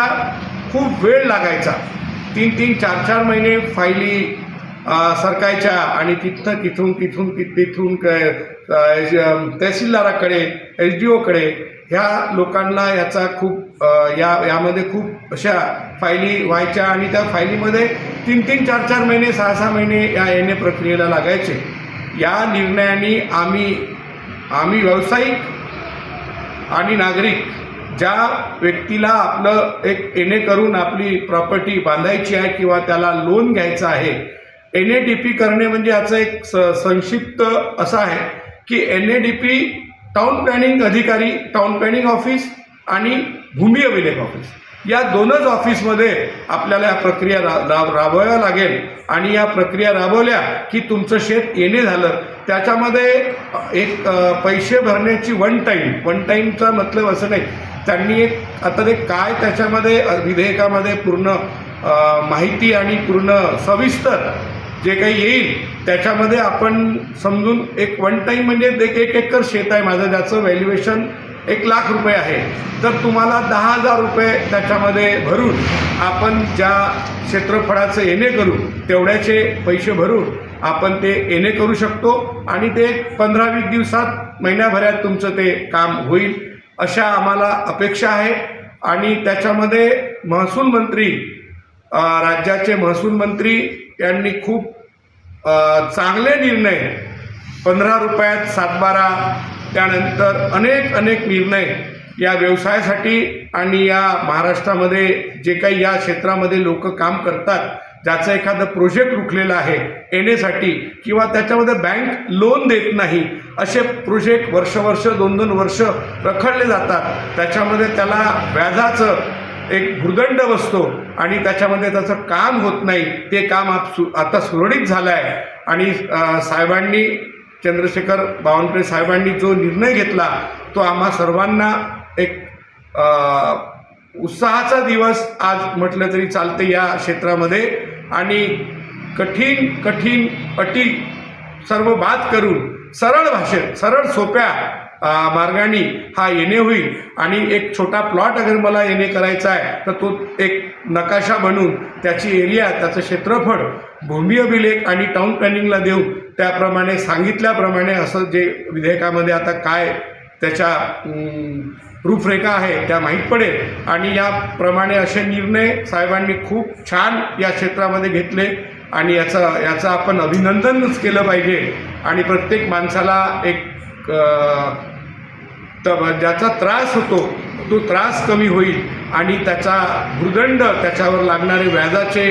खूप वेळ लागायचा. 3-3, 4-4 महिने फायली सरकायच्या आणि तिथून तहसीलदाराकडे, एसडीओकडे, ह्या लोकांना याचा खूप यामध्ये खूप अशा फायली व्हायच्या आणि त्या फायलीमध्ये 3-3, 4-4 महिने, 6-6 महिने या येणे प्रक्रियेला लागायचे. या निर्णयाने आम्ही व्यावसायिक आणि नागरिक, ज्या व्यक्तीला आपलं एक एनए करून आपली प्रॉपर्टी बांधायची आहे किंवा त्याला लोन घ्यायचं आहे, NADP करणे म्हणजे याचं एक संक्षिप्त असं आहे की NADP टाउन प्लॅनिंग अधिकारी, टाउन प्लॅनिंग ऑफिस आणि भूमी अभिलेख ऑफिस, या दोनच ऑफिसमध्ये आपल्याला या प्रक्रिया राबवाव्या लागेल. आणि या प्रक्रिया राबवल्या की तुमचं शेत येणे झालं, त्याच्यामध्ये एक पैसे भरण्याची वन टाईमचा मतलब असं नाही. त्यांनी एक आता ते काय त्याच्यामध्ये विधेयकामध्ये पूर्ण माहिती आणि पूर्ण सविस्तर जे काही येईल त्याच्यामध्ये आपण समजून, एक वन टाईम म्हणजे 1 एकर शेत आहे माझं, ज्याचं व्हॅल्युएशन 1 लाख रुपये आहे, तर तुम्हाला 10,000 रुपये त्याच्यामध्ये भरून आपण ज्या क्षेत्रफळाचं येणे करू तेवढ्याचे पैसे भरून आपण ते येणे करू शकतो आणि ते 15-20 दिवसात, महिन्याभरात तुमचं ते काम होईल, अशा आम्हाला अपेक्षा आहे. आणि त्याच्यामध्ये महसूल मंत्री, राज्याचे महसूल मंत्री यांनी खूप चांगले निर्णय, 15 रुपयात 7-12, त्यानंतर अनेक निर्णय या व्यवसायासाठी आणि या महाराष्ट्रामध्ये जे काही या क्षेत्रामध्ये लोक काम करतात, ज्याचं एखादं प्रोजेक्ट रुखलेलं आहे येण्यासाठी किंवा त्याच्यामध्ये बँक लोन देत नाही, असे प्रोजेक्ट वर्ष 2-2 वर्ष रखडले जातात. त्याच्यामध्ये त्याला व्याजाचं एक भुर्दंड बसतो आणि त्याच्यामध्ये त्याचं काम होत नाही. ते काम आता सुरळीत झालं आहे. आणि साहेबांनी, चंद्रशेखर बावनकुळे साहेबांनी जो निर्णय घेतला तो आम्हा सर्वांना एक उत्साहाचा दिवस आज म्हटलं तरी चालते या क्षेत्रामध्ये. आणि कठीण अटी सर्व बाद करून सरळ भाषेत, सरळ सोप्या मार्गाने हा येणे होईल. आणि एक छोटा प्लॉट अगर मला येणे करायचा आहे तर तो एक नकाशा बनवून त्याची एरिया, त्याचं क्षेत्रफळ भूमी अभिलेख आणि टाउन प्लॅनिंगला देऊन त्याप्रमाणे सांगितल्याप्रमाणे असं जे विधेयकामध्ये आता काय त्याच्या रूपरेखा आहे त्या माहीत पडेल. आणि याप्रमाणे असे निर्णय साहेबांनी खूप छान या क्षेत्रामध्ये घेतले आणि याचं आपण अभिनंदनच केलं पाहिजे. आणि प्रत्येक माणसाला एक ज्याचा त्रास होतो तो त्रास कमी होईल आणि त्याचा भुर्दंड, त्याच्यावर लागणारे व्याजाचे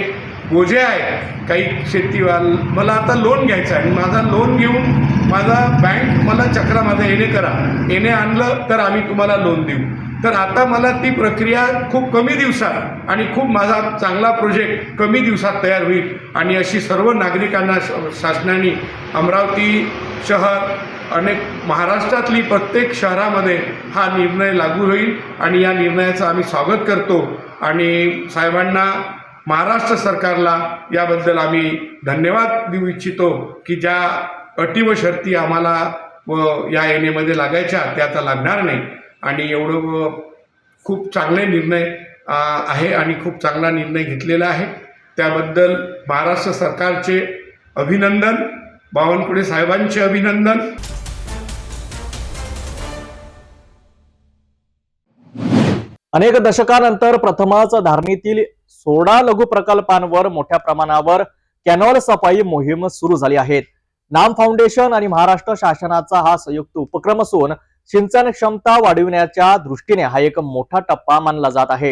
गोजे आहे काही शेतीवाल, मला आता लोन घ्यायचं आहे आणि माझा लोन घेऊन माझा बँक मला चक्रामध्ये येणे करा, येणे आणलं तर आम्ही तुम्हाला लोन देऊ. तर आता मला ती प्रक्रिया खूप कमी दिवसात आणि खूप माझा चांगला प्रोजेक्ट कमी दिवसात तयार होईल आणि अशी सर्व नागरिकांना शासनाने अमरावती शहर अनेक महाराष्ट्रातली प्रत्येक शहरामध्ये हा निर्णय लागू होईल आणि या निर्णयाचं आम्ही स्वागत करतो आणि साहेबांना, महाराष्ट्र सरकारला याबद्दल आम्ही धन्यवाद देऊ इच्छितो की ज्या अटी व शर्ती आम्हाला या येणेमध्ये लागायच्या त्या आता लागणार नाही आणि एवढं खूप चांगले निर्णय आहे आणि खूप चांगला निर्णय घेतलेला आहे. त्याबद्दल महाराष्ट्र सरकारचे अभिनंदन, बावनकुळे साहेबांचे अभिनंदन. अनेक दशकांनंतर प्रथमच धारणीतील 16 लघु प्रकल्पांवर मोठ्या प्रमाणावर कॅनॉल सफाई मोहीम सुरू झाली आहे. नाम फाउंडेशन आणि महाराष्ट्र शासनाचा हा संयुक्त उपक्रम असून सिंचन क्षमता वाढविण्याच्या दृष्टीने हा एक मोठा टप्पा मानला जात आहे.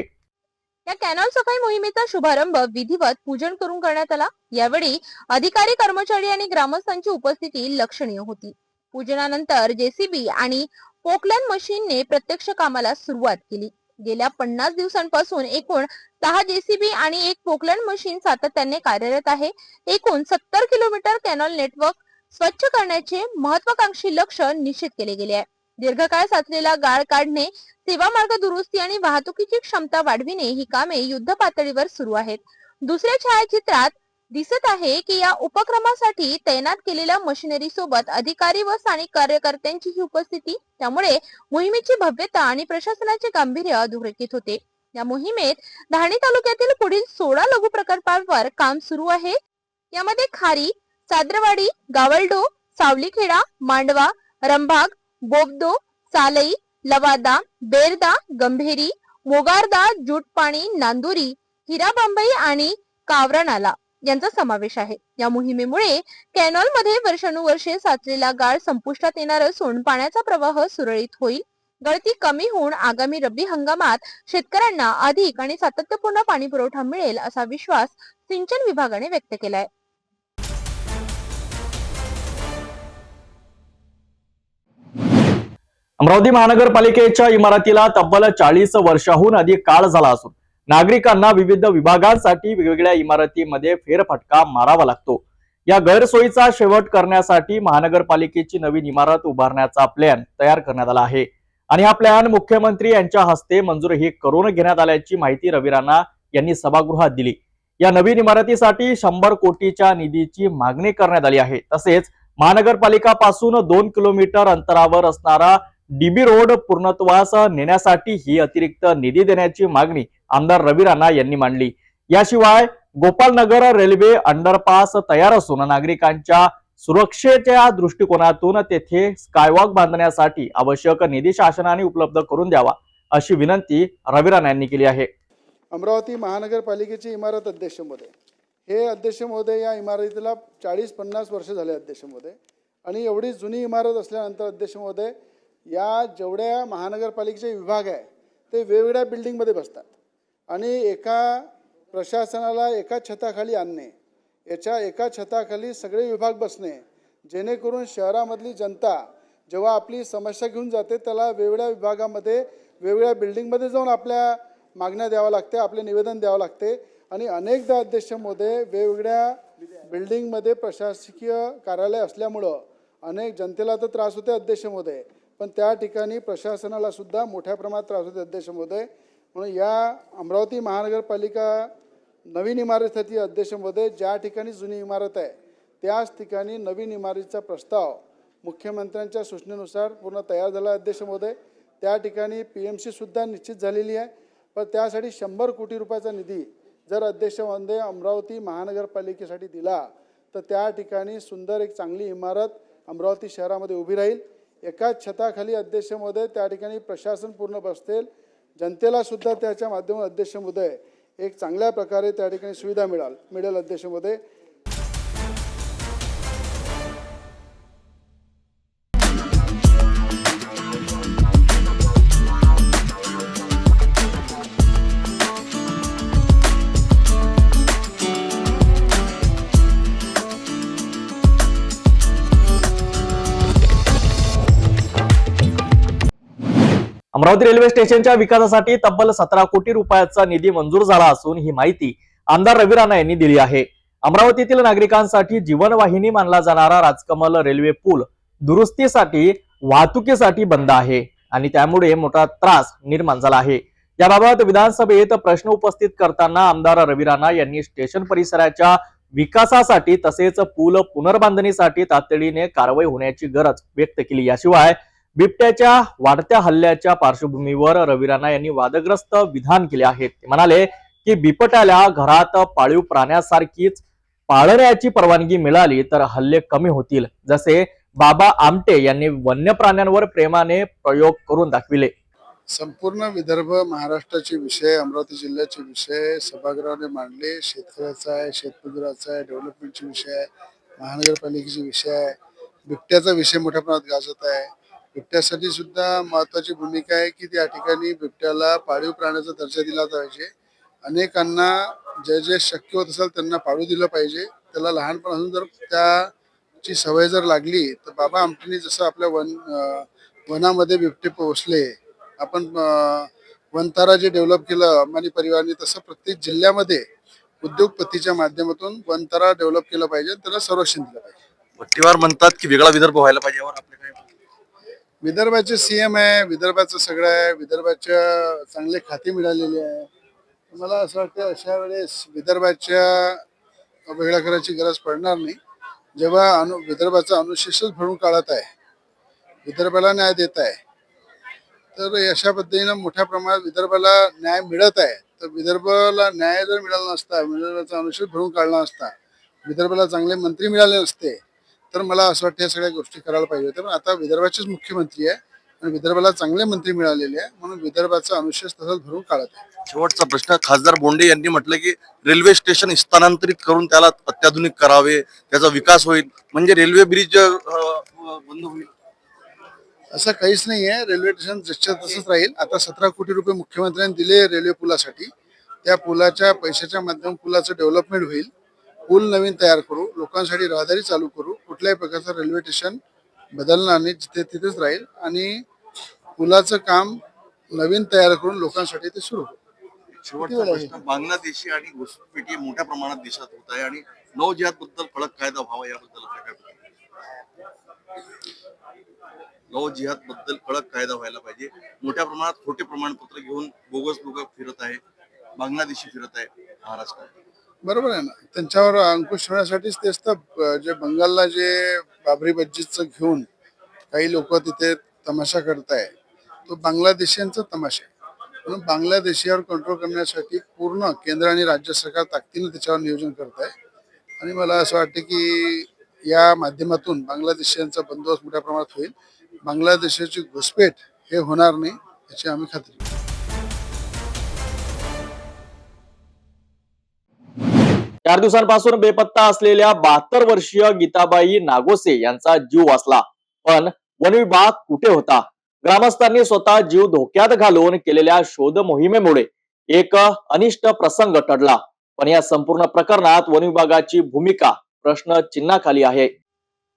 या कॅनॉल सफाई मोहिमेचा शुभारंभ विधिवत पूजन करून करण्यात आला. यावेळी अधिकारी, कर्मचारी आणि ग्रामस्थांची उपस्थिती लक्षणीय होती. पूजनानंतर जेसीबी आणि पोकलॅन मशीनने प्रत्यक्ष कामाला सुरुवात केली. गेल्या 50 दिवसांपासून एकूण 6 जेसीबी आणि 1 पोकलॅन मशीन सातत्याने कार्यरत आहे. एकूण 70 किलोमीटर कॅनॉल नेटवर्क स्वच्छ करण्याचे महत्वाकांक्षी लक्ष्य निश्चित केले गेले आहे. दीर्घकाळ साचलेला गाळ काढणे, सेवा मार्ग दुरुस्ती आणि वाहतुकीची क्षमता वाढविणे ही कामे युद्ध पातळीवर सुरू आहेत. दुसऱ्या छायाचित्रात दिसत आहे की या उपक्रमासाठी तैनात केलेल्या मशिनरी सोबत अधिकारी व स्थानिक कार्यकर्त्यांची ही उपस्थिती, त्यामुळे मोहिमेची भव्यता आणि प्रशासनाचे गांभीर्य अधोरेखित होते. या मोहिमेत धारणी तालुक्यातील पुढील 16 लघु प्रकल्पांवर काम सुरू आहे. यामध्ये खारी, साद्रवाडी, गावलडो, सावलीखेडा, मांडवा, रंभाग, बोबदो, सालई, लवादा, बेरदा, गंभेरी, मोगारदा, जुटपाणी, नांदुरी, हिराबांबई आणि कावरानाला यांचा समावेश आहे. या मोहिमेमुळे कॅनॉल मध्ये वर्षानुवर्षे साचलेला गाळ संपुष्टात येणार असून पाण्याचा प्रवाह सुरळीत होईल. गळती कमी होऊन आगामी रब्बी हंगामात शेतकऱ्यांना अधिक आणि सातत्यपूर्ण पाणी पुरवठा मिळेल असा विश्वास सिंचन विभागाने व्यक्त केलाय. अमरावती महानगरपालिकेच्या इमारतीला तब्बल 40 वर्षाहून अधिक काळ झाला असून नागरिकांना विविध विभागांसाठी वेगवेगळ्या इमारतीमध्ये फेरफटका मारावा लागतो. या गैरसोयीचा शेवट करण्यासाठी महानगरपालिकेची नवीन इमारत उभारण्याचा प्लॅन तयार करण्यात आला आहे आणि हा प्लॅन मुख्यमंत्री यांच्या हस्ते मंजुरी करून घेण्यात आल्याची माहिती रवी राणा यांनी सभागृहात दिली. या नवीन इमारतीसाठी 100 कोटीच्या निधीची मागणी करण्यात आली आहे. तसेच महानगरपालिकापासून 2 किलोमीटर अंतरावर असणारा डीबी रोड पूर्णत्वास नेण्यासाठी ही अतिरिक्त निधी देण्याची मागणी आमदार रवी राणा यांनी मांडली. याशिवाय गोपालनगर रेल्वे अंडरपास तयार असून नागरिकांच्या सुरक्षेच्या दृष्टिकोनातून तेथे स्कायवॉक बांधण्यासाठी आवश्यक निधी शासनाने उपलब्ध करून द्यावा अशी विनंती रवी राणा यांनी केली आहे. अमरावती महानगरपालिकेची इमारत अध्यक्ष महोदय, हे अध्यक्ष महोदय या इमारतीला 40-50 वर्ष झाले अध्यक्ष महोदय, आणि एवढी जुनी इमारत असल्यानंतर अध्यक्ष महोदय या जेवढ्या महानगरपालिकेचे विभाग आहे ते वेगवेगळ्या बिल्डिंगमध्ये बसतात आणि एका प्रशासनाला एका छताखाली आणणे, याच्या एका छताखाली सगळे विभाग बसणे, जेणेकरून शहरामधली जनता जेव्हा आपली समस्या घेऊन जाते त्याला वेगवेगळ्या विभागामध्ये वेगवेगळ्या बिल्डिंगमध्ये जाऊन आपल्या मागण्या द्यावं लागते, आपले निवेदन द्यावं लागते. आणि अनेकदा अध्यक्ष महोदय वेगवेगळ्या बिल्डिंगमध्ये प्रशासकीय कार्यालय असल्यामुळं अनेक जनतेला तर त्रास होते अध्यक्ष महोदय, पण त्या ठिकाणी प्रशासनाला सुद्धा मोठ्या प्रमाणात त्रास होते अध्यक्ष महोदय. म्हणून या अमरावती महानगरपालिका नवीन इमारतीसाठी अध्यक्ष महोदय ज्या ठिकाणी जुनी इमारत आहे त्याच ठिकाणी नवीन इमारतीचा प्रस्ताव मुख्यमंत्र्यांच्या सूचनेनुसार पूर्ण तयार झाला अध्यक्ष महोदय. त्या ठिकाणी PMC सुद्धा निश्चित झालेली आहे, पण त्यासाठी 100 कोटी रुपयाचा निधी जर अध्यक्ष महोदय अमरावती महानगरपालिकेसाठी दिला तर त्या ठिकाणी सुंदर एक चांगली इमारत अमरावती शहरामध्ये उभी राहील. एकाच छताखाली अध्यक्ष महोदय त्या ठिकाणी प्रशासन पूर्ण बसतील, जनतेला सुद्धा त्याच्या माध्यमातून अध्यक्ष महोदय एक चांगल्या प्रकारे त्या ठिकाणी सुविधा मिळेल अध्यक्ष महोदय. अमरावती रेल्वे स्टेशनच्या विकासासाठी तब्बल 17 कोटी रुपयाचा निधी मंजूर झाला असून ही माहिती आमदार रवी राणा यांनी दिली आहे. अमरावतीतील नागरिकांसाठी जीवनवाहिनी मानला जाणारा राजकमल रेल्वे पूल दुरुस्तीसाठी वाहतुकीसाठी बंद आहे आणि त्यामुळे मोठा त्रास निर्माण झाला आहे. याबाबत विधानसभेत प्रश्न उपस्थित करताना आमदार रवी राणा यांनी स्टेशन परिसराच्या विकासासाठी तसेच पूल पुनर्बांधणीसाठी तातडीने कारवाई होण्याची गरज व्यक्त केली. याशिवाय बिबट्याच्या वाढत्या हल्ल्याच्या पार्श्वभूमीवर रवी राणा यांनी वादग्रस्त विधान केले आहे. ते म्हणाले की बिबट्याला घरात पाळीव प्राण्यासारखीच पाळण्याची परवानगी मिळाली तर हल्ले कमी होतील, जसे बाबा आमटे यांनी वन्य प्राण्यांवर प्रेमाने प्रयोग करून दाखविले. संपूर्ण विदर्भ महाराष्ट्राचे विषय, अमरावती जिल्ह्याचे विषय सभागृहाने मांडले. शेतकऱ्याचा आहे, शेतमजुराचा आहे, डेव्हलपमेंटचे विषय आहे, महानगरपालिकेचे विषय आहे, बिबट्याचा विषय मोठ्या प्रमाणात गाजत आहे. बिबट्यासाठी सुद्धा महत्वाची भूमिका आहे की त्या ठिकाणी बिबट्याला पाळीव प्राण्याचा दर्जा दिला पाहिजे. अनेकांना जे जे शक्य होत असेल त्यांना पाळू दिलं पाहिजे. त्याला लहानपणापासून जर त्याची सवय जर लागली तर बाबा आमटीने जसं आपल्या वनामध्ये बिबटे पोहोचले, आपण वनतारा जे डेव्हलप केलं अंबानी परिवाराने, तसं प्रत्येक जिल्ह्यामध्ये उद्योगपतीच्या माध्यमातून वनतारा डेव्हलप केलं पाहिजे, त्याला संरक्षण दिलं पाहिजे. वट्टीवार म्हणतात की वेगळा विदर्भ व्हायला पाहिजे, यावर आपले काय? विदर्भाचे सीएम आहे, विदर्भाचं सगळं आहे, विदर्भाच्या चांगले खाते मिळालेले आहे. मला असं वाटतं अशा वेळेस विदर्भाच्या वेगळा करायची गरज पडणार नाही. जेव्हा विदर्भाचा अनुशेषच भरून काढत आहे, विदर्भाला न्याय देत आहे, तर अशा पद्धतीनं मोठ्या प्रमाणात विदर्भाला न्याय मिळत आहे. तर विदर्भाला न्याय जर मिळाला नसता, विदर्भाचा अनुशेष भरून काढला नसता, विदर्भाला चांगले मंत्री मिळाले नसते, तर मला असं वाटतं या सगळ्या गोष्टी करायला पाहिजे होत्या. पण आता विदर्भाचेच मुख्यमंत्री आहे आणि विदर्भाला चांगले मंत्री मिळालेले आहे, म्हणून विदर्भाचा अनुशेष तसंच भरून काढत आहे. शेवटचा प्रश्न, खासदार बोंडे यांनी म्हटलं की रेल्वे स्टेशन स्थानांतरित करून त्याला अत्याधुनिक करावे, त्याचा विकास होईल, म्हणजे रेल्वे ब्रिज बंद होईल. असं काहीच नाही आहे. रेल्वे स्टेशन जसं तसंच राहील. आता 17 कोटी रुपये मुख्यमंत्र्यांनी दिले रेल्वे पुलासाठी. त्या पुलाच्या पैशाच्या माध्यमातून पुलाचं डेव्हलपमेंट होईल. पूल नवीन तयार करू, लोकांसाठी रहदारी चालू करू, कुठल्याही प्रकारचं रेल्वे स्टेशन बदलणार नाही, जिथे तिथेच राहील आणि पुलाचं काम नवीन तयार करून लोकांसाठी ते सुरू करू. शेवटचा प्रश्न, बांगलादेशी आणि घुसपेटी मोठ्या प्रमाणात देशात होत आहे आणि नौ जिहाद बद्दल कडक कायदा व्हावा, याबद्दल काय? नौ जिहाद बद्दल कडक कायदा व्हायला पाहिजे. मोठ्या प्रमाणात खोटे प्रमाणपत्र घेऊन बोगस लोक फिरत आहे, बांगलादेशी फिरत आहे महाराष्ट्रात. बरोबर आहे ना, त्यांच्यावर अंकुश ठेवण्यासाठीच तेच तर जे बंगालला जे बाबरी मस्जिदचं घेऊन काही लोक तिथे तमाशा करताय, तो बांगलादेशीयांचा तमाशा आहे. म्हणून बांगलादेशीवर कंट्रोल करण्यासाठी पूर्ण केंद्र आणि राज्य सरकार ताकदीने त्याच्यावर नियोजन करत आहे आणि मला असं वाटतं की या माध्यमातून बांगलादेशीयांचा बंदोबस्त मोठ्या प्रमाणात होईल. बांगलादेशाची घुसपेट हे होणार नाही याची आम्ही खात्री. 4 दिवसांपासून बेपत्ता असलेल्या 72 वर्षीय गीताबाई नागोसे यांचा जीव वाचला, पण वन विभाग कुठे होता? ग्रामस्थांनी स्वतः जीव धोक्यात घालून केलेल्या शोध मोहिमेमुळे एक अनिष्ट प्रसंग टळला, पण या संपूर्ण प्रकरणात वन विभागाची भूमिका प्रश्न चिन्हाखाली आहे.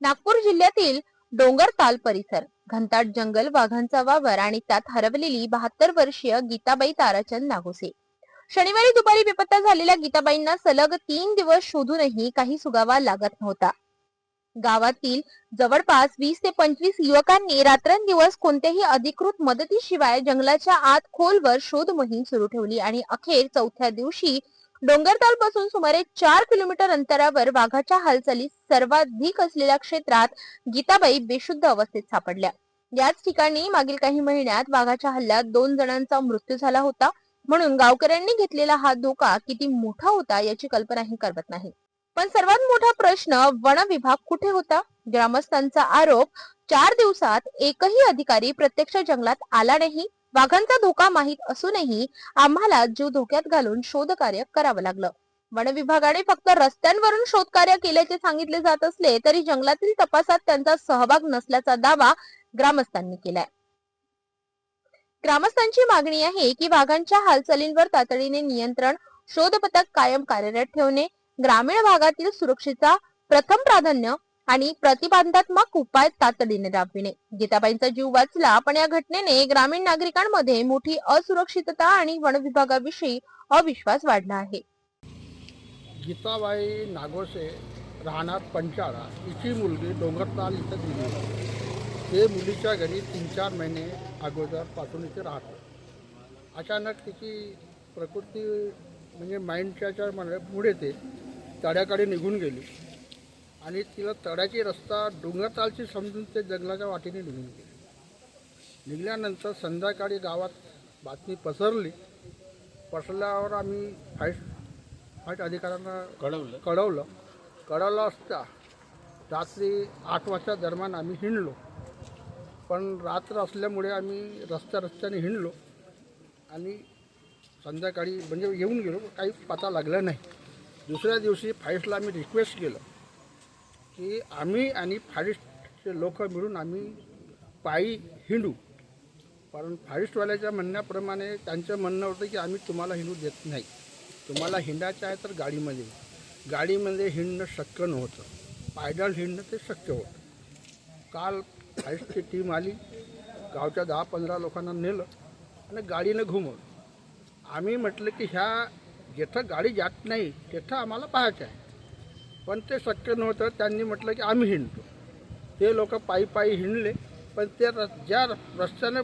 नागपूर जिल्ह्यातील डोंगरताल परिसर, घनदाट जंगल, वाघांचा वावर आणि त्यात हरवलेली 72 वर्षीय गीताबाई ताराचंद नागोसे. शनिवारी दुपारी बेपत्ता झालेल्या गीताबाईंना सलग 3 दिवस शोधूनही काही सुगावा लागत नव्हता. गावातील जवळपास 20 ते 25 युवकांनी रात्रंदिवस कोणत्याही अधिकृत मदतीशिवाय जंगलाच्या आत खोलवर शोध मोहीम सुरू ठेवली आणि अखेर 4थ्या दिवशी डोंगरताल पासून सुमारे 4 किलोमीटर अंतरावर वाघाच्या हालचाली सर्वाधिक असलेल्या क्षेत्रात गीताबाई बेशुद्ध अवस्थेत सापडल्या. याच ठिकाणी मागील काही महिन्यात वाघाच्या हल्ल्यात 2 जणांचा मृत्यू झाला होता. म्हणून गावकऱ्यांनी घेतलेला हा धोका किती मोठा होता याची कल्पनाही करत नाही. पण सर्वात मोठा प्रश्न, वन विभाग कुठे होता? ग्रामस्थांचा आरोप, 4 दिवसात एकही अधिकारी प्रत्यक्ष जंगलात आला नाही. वाघांचा धोका माहीत असूनही आम्हाला जीव धोक्यात घालून शोध कार्य करावं लागलं. वन विभागाने फक्त रस्त्यांवरून शोध कार्य केल्याचे सांगितले जात असले तरी जंगलातील तपासात त्यांचा सहभाग नसल्याचा दावा ग्रामस्थांनी केलाय. ग्रामस्थांची मागणी आहे की वाघांच्या हालचालींवर तातडीने नियंत्रण, शोध पथक कायम कार्यरत ठेवणे, ग्रामीण भागातील सुरक्षेचा प्रथम प्राधान्य, आणि प्रतिबंधात्मक उपाय तातडीने राबविणे. गीताबाईंचा जीव वाचला, पण या घटनेने ग्रामीण नागरिकांमध्ये मोठी असुरक्षितता आणि वन विभागाविषयी अविश्वास वाढला आहे. गीताबाई नागोसे राहणार पंचाळा, हिची मुलगी डोंगरताल इथं दिली होती. ते मुलीच्या घरी 3-4 महिने अगोदरपासून इथे राहतो. अचानक तिची प्रकृती म्हणजे माइंडच्या मुळे ते तड्याकडे निघून गेली आणि तिला तड्याची रस्ता डोंगरतालची समजून ते जंगलाच्या वाटेने निघून गेली. निघाल्यानंतर संध्याकाळी गावात बातमी पसरल्यावर आम्ही फाईट अधिकाऱ्यांना कळवलं असता रात्री 8 वाजता दरम्यान आम्ही हिंडलो. पण रात्र असल्यामुळे आम्ही रस्त्याने हिंडलो आणि संध्याकाळी म्हणजे येऊन गेलो, काही पता लागला नाही. दुसऱ्या दिवशी फाईस्टला आम्ही रिक्वेस्ट केलं की आम्ही आणि फाईस्टचे लोक मिळून आम्ही पायी हिंडू. कारण फाईस्टवाल्याच्या म्हणण्याप्रमाणे त्यांचं म्हणणं होतं की आम्ही तुम्हाला हिंडू देत नाही, तुम्हाला हिंडायचं आहे तर गाडीमध्ये हिंडणं शक्य नव्हतं, पायदळ हिंडणं ते शक्य होतं. काल फाईस्टची टीम आली, गावच्या 10-15 लोकांना नेलं आणि गाडीनं घुमवलं. आम्ही म्हटलं की ह्या जिथं गाडी जात नाही तिथं आम्हाला पाहायचं आहे, पण ते शक्य नव्हतं. त्यांनी म्हटलं की आम्ही हिंडतो. ते लोक पायी हिंडले, पण ते ज्या रस्त्याने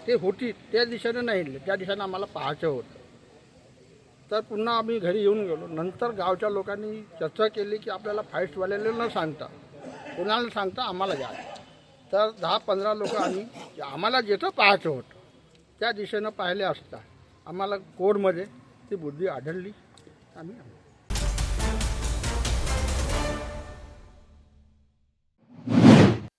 ते होती त्या दिशेनं नाही हिंडले, त्या दिशेनं आम्हाला पाहायचं होतं. तर पुन्हा आम्ही घरी येऊन गेलो. नंतर गावच्या लोकांनी चर्चा केली की आपल्याला फाईस्टवाल्याला न सांगता, कोणाला सांगता आम्हाला घ्या. तर 10-15 लोक आम्हाला जिथं पाहायचं होतं त्या दिशेनं पाहिले असता आम्हाला कोडमध्ये ती बुद्धी आढळली. आम्ही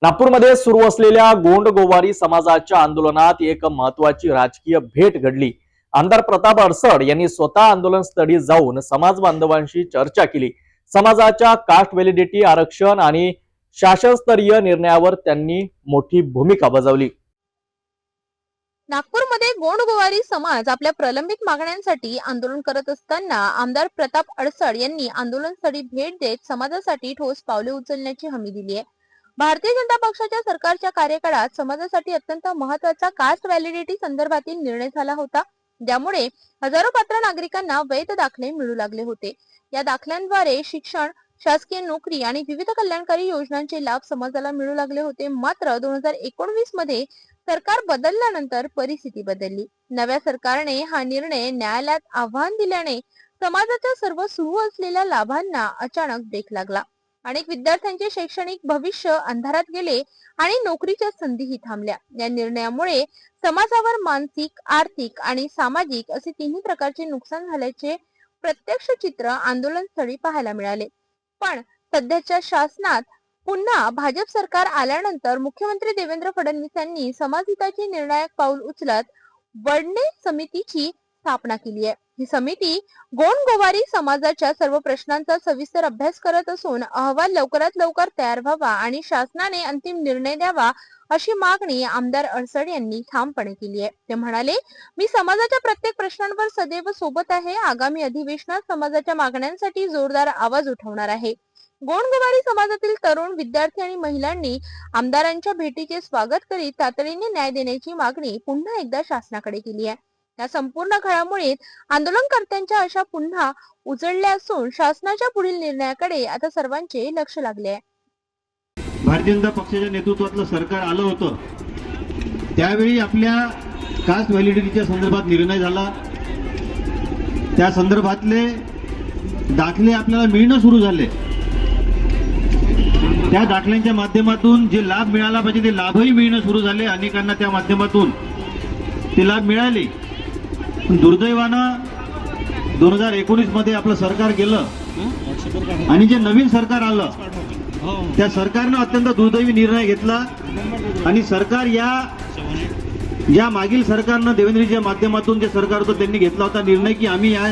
नागपूरमध्ये सुरू असलेल्या गोंड गोवारी समाजाच्या आंदोलनात एक महत्वाची राजकीय भेट घडली. आमदार प्रताप अडसड यांनी स्वतः आंदोलनस्थळी जाऊन समाज बांधवांशी चर्चा केली. समाजाच्या कास्ट व्हॅलिडिटी, आरक्षण आणि शासनस्तरीय निर्णयावर त्यांनी मोठी भूमिका बजावली. नागपूरमध्ये गोंड गोवारी समाज आपल्या प्रलंबित मागण्यांसाठी आंदोलन करत असताना आमदार प्रताप अडसड यांनी आंदोलनस्थळी भेट देत समाजासाठी ठोस पावले उचलण्याची हमी दिली आहे. भारतीय जनता पक्षाच्या सरकारच्या कार्यकाळात समाजासाठी अत्यंत महत्वाचा कास्ट व्हॅलिडिटी संदर्भातील निर्णय झाला होता, ज्यामुळे हजारो पात्र नागरिकांना वैध दाखले मिळू लागले होते. या दाखल्यांद्वारे शिक्षण, शासकीय नोकरी आणि विविध कल्याणकारी योजनांचे लाभ समाजाला मिळू लागले होते. मात्र 2019 मध्ये सरकार बदलल्यानंतर परिस्थिती बदलली. नव्या सरकारने हा निर्णय न्यायालयात आव्हान दिल्याने समाजाच्या सर्व सुरू असलेल्या लाभांना अचानक ब्रेक लागला. अनेक विद्यार्थ्यांचे शैक्षणिक भविष्य अंधारात गेले आणि नोकरीच्या संधीही थांबल्या. या निर्णयामुळे समाजावर मानसिक, आर्थिक आणि सामाजिक असे तिन्ही प्रकारचे नुकसान झाल्याचे प्रत्यक्ष चित्र आंदोलनस्थळी पाहायला मिळाले. पण सध्याच्या शासनात पुन्हा भाजप सरकार आल्यानंतर मुख्यमंत्री देवेंद्र फडणवीस यांनी समाजहिताचे निर्णायक पाऊल उचलत वडणे समितीची स्थापना केली आहे. ही समिती गोंड गोवारी समाजाच्या सर्व प्रश्नांचा सविस्तर अभ्यास करत असून अहवाल लवकरात लवकर तयार व्हावा आणि शासनाने अंतिम निर्णय द्यावा अशी मागणी आमदार अडसड यांनी ठामपणे केली आहे. ते म्हणाले, मी समाजाच्या प्रत्येक प्रश्नांवर सदैव सोबत आहे. आगामी अधिवेशनात समाजाच्या मागण्यांसाठी जोरदार आवाज उठवणार आहे. गोंड गोवारी समाजातील तरुण, विद्यार्थी आणि महिलांनी आमदारांच्या भेटीचे स्वागत करीत तातडीने न्याय देण्याची मागणी पुन्हा एकदा शासनाकडे केली आहे. या संपूर्ण घडामोडीत आंदोलनकर्त्यांच्या आशा पुन्हा उजळल्या असून शासनाच्या पुढील निर्णयाकडे आता सर्वांचे लक्ष लागले आहे. भारतीय जनता पक्षाच्या नेतृत्वातलं सरकार आलं होतं त्यावेळी आपल्या कास्ट व्हॅलिडिटीच्या संदर्भात निर्णय झाला. त्या संदर्भातले दाखले आपल्याला मिळणं सुरू झाले. त्या दाखल्यांच्या माध्यमातून जे लाभ मिळाला पाहिजे ते लाभही मिळणं सुरू झाले. अनेकांना त्या माध्यमातून ते लाभ मिळाले. पण दुर्दैवानं 2019 मध्ये आपलं सरकार गेलं आणि जे नवीन सरकार आलं त्या सरकारनं अत्यंत दुर्दैवी निर्णय घेतला आणि सरकार या मागील सरकारनं देवेंद्रजीच्या माध्यमातून जे सरकार होतं त्यांनी घेतला होता निर्णय की आम्ही या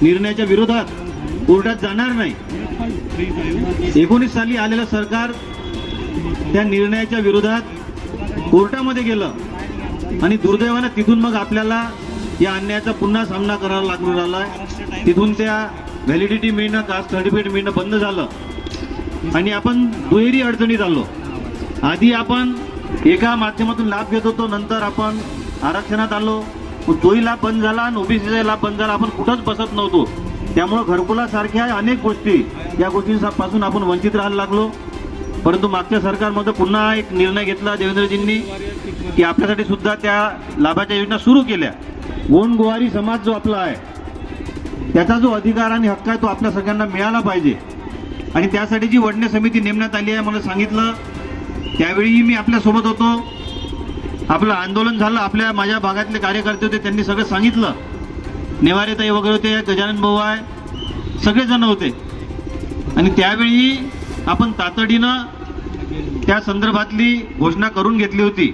निर्णयाच्या विरोधात कोर्टात जाणार नाही. 19 साली आलेलं सरकार त्या निर्णयाच्या विरोधात कोर्टामध्ये गेलं आणि दुर्दैवानं तिथून मग आपल्याला या अन्यायाचा पुन्हा सामना करावा लागून राहिला. तिथून त्या व्हॅलिडिटी मिळणं, कास्ट सर्टिफिकेट मिळणं बंद झालं. आणि आपण दुहेरी अडचणीत आलो. आधी आपण एका माध्यमातून लाभ घेत होतो, नंतर आपण आरक्षणात आलो, तोही लाभ बंद झाला आणि ओबीसीचा लाभ बंद झाला. आपण कुठंच बसत नव्हतो. त्यामुळं घरकुलासारख्या अनेक गोष्टी या गोष्टींपासून आपण वंचित राहायला लागलो. परंतु मागच्या सरकारमध्ये पुन्हा एक निर्णय घेतला देवेंद्रजींनी की आपल्यासाठी सुद्धा त्या लाभाच्या योजना सुरू केल्या. गोंडगोवारी समाज जो आपला आहे त्याचा जो अधिकार आणि हक्क आहे तो आपल्या सगळ्यांना मिळाला पाहिजे. आणि त्यासाठी जी वडणे समिती नेमण्यात आली आहे, मला सांगितलं त्यावेळी मी आपल्यासोबत होतो. आपलं आंदोलन झालं, माझ्या भागातले कार्यकर्ते होते, त्यांनी सगळं सांगितलं. नेवारेताई वगैरे होते, गजानन भाऊ आहे, सगळेजण होते. आणि त्यावेळी आपण तातडीनं त्या संदर्भातली घोषणा करून घेतली होती.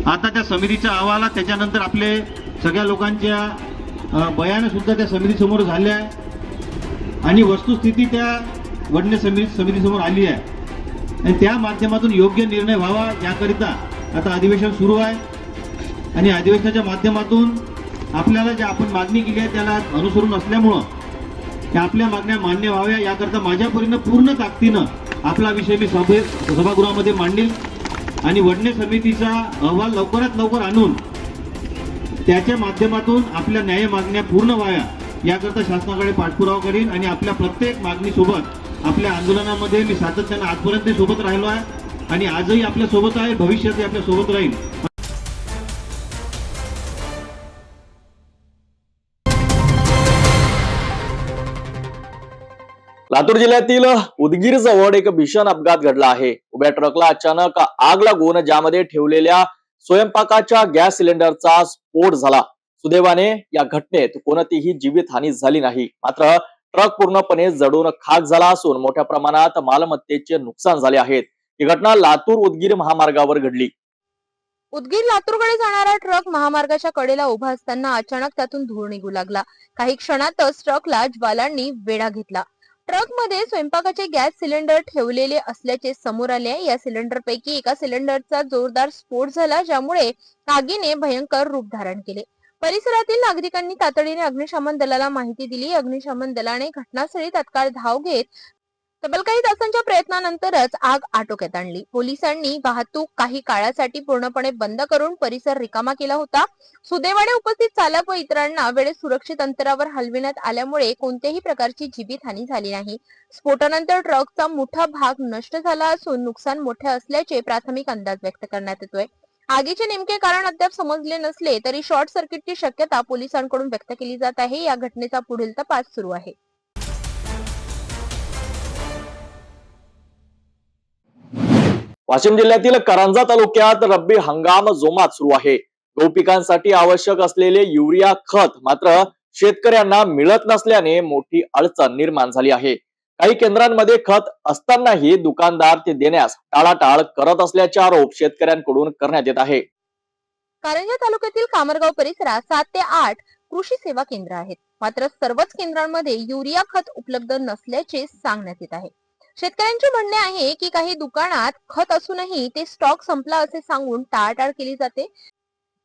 आता त्या समितीचा अहवाल, त्याच्यानंतर आपले सगळ्या लोकांच्या बयानं सुद्धा त्या समितीसमोर झाल्या आहे आणि वस्तुस्थिती त्या वडणे समितीसमोर आली आहे. आणि त्या माध्यमातून योग्य निर्णय व्हावा याकरिता आता अधिवेशन सुरू आहे. आणि अधिवेशनाच्या माध्यमातून आपल्याला ज्या आपण मागणी केली आहे त्याला अनुसरून असल्यामुळं त्या आपल्या मागण्या मान्य व्हाव्या याकरता माझ्यापर्यंत पूर्ण ताकदीनं आपला विषय मी सभागृहामध्ये मांडील. आणि वडणे समितीचा अहवाल लवकरात लवकर आणून त्याच्या माध्यमातून आपल्या न्याय मागण्या पूर्ण व्हाव्या याकरता शासनाकडे पाठपुरावा करीन. आणि आपल्या प्रत्येक मागणीसोबत आपल्या आंदोलनामध्ये मी सातत्यानं आजपर्यंत सोबत राहिलो आहे आणि आजही आपल्या सोबत आहे, भविष्यातही आपल्या सोबत राहील. लातूर जिल्ह्यातील उदगीर जवळ एक भीषण अपघात घडला आहे. उभ्या ट्रकला अचानक आग लागून ज्यामध्ये ठेवलेल्या स्वयंपाकाच्या गॅस सिलेंडरचा स्फोट झाला. सुदैवाने या घटनेत कोणतीही जीवितहानी झाली नाही. मात्र ट्रक पूर्णपणे जळून खाक झाला असून मोठ्या प्रमाणात मालमत्तेचे नुकसान झाले आहेत. ही घटना लातूर उदगीर महामार्गावर घडली. उदगीर लातूरकडे जाणारा ट्रक महामार्गाच्या कडेला उभा असताना अचानक त्यातून धूर निघू लागला. काही क्षणातच ट्रकला ज्वालांनी वेढा घेतला. ट्रकमध्ये स्वयंपाकाचे गॅस सिलेंडर ठेवलेले असल्याचे समोर आले. या सिलेंडरपैकी एका सिलेंडरचा जोरदार स्फोट झाला, ज्यामुळे आगीने भयंकर रूप धारण केले. परिसरातील नागरिकांनी तातडीने अग्निशमन दलाला माहिती दिली. अग्निशमन दलाने घटनास्थळी तात्काळ धाव घेत तब्बल काही तासांच्या प्रयत्नानंतरच आग आटोक्यात आणली. पोलिसांनी वाहतूक काही काळासाठी पूर्णपणे बंद करून परिसर रिकामा केला होता. सुदैवाने उपस्थित चालक व इतरांना वेळेत सुरक्षित अंतरावर हलविण्यात आल्यामुळे कोणत्याही प्रकारची जीवितहानी झाली नाही. स्फोटानंतर ट्रकचा मोठा भाग नष्ट झाला असून नुकसान मोठे असल्याचे प्राथमिक अंदाज व्यक्त करण्यात येतोय. आगीचे नेमके कारण अद्याप समजले नसले तरी शॉर्ट सर्किटची शक्यता पोलिसांकडून व्यक्त केली जात आहे. या घटनेचा पुढील तपास सुरू आहे. वाशिम जिल्ह्यातील कारंजा तालुक्यात रब्बी हंगाम जोमात सुरू आहे. गहू पिकांसाठी आवश्यक असलेले युरिया खत मात्र शेतकऱ्यांना मिळत नसल्याने मोठी अडचण निर्माण झाली आहे. काही केंद्रांमध्ये खत असतानाही दुकानदार ते देण्यास टाळाटाळ करत असल्याचे आरोप शेतकऱ्यांकडून करण्यात येत आहे. कारंजा तालुक्यातील कामरगाव परिसरात 7 ते 8 कृषी सेवा केंद्र आहेत. मात्र सर्वच केंद्रांमध्ये युरिया खत उपलब्ध नसल्याचे सांगण्यात येत आहे. शेतकऱ्यांचे म्हणणे आहे की काही दुकानात खत असूनही ते स्टॉक संपला असे सांगून टाळाटाळ केली जाते.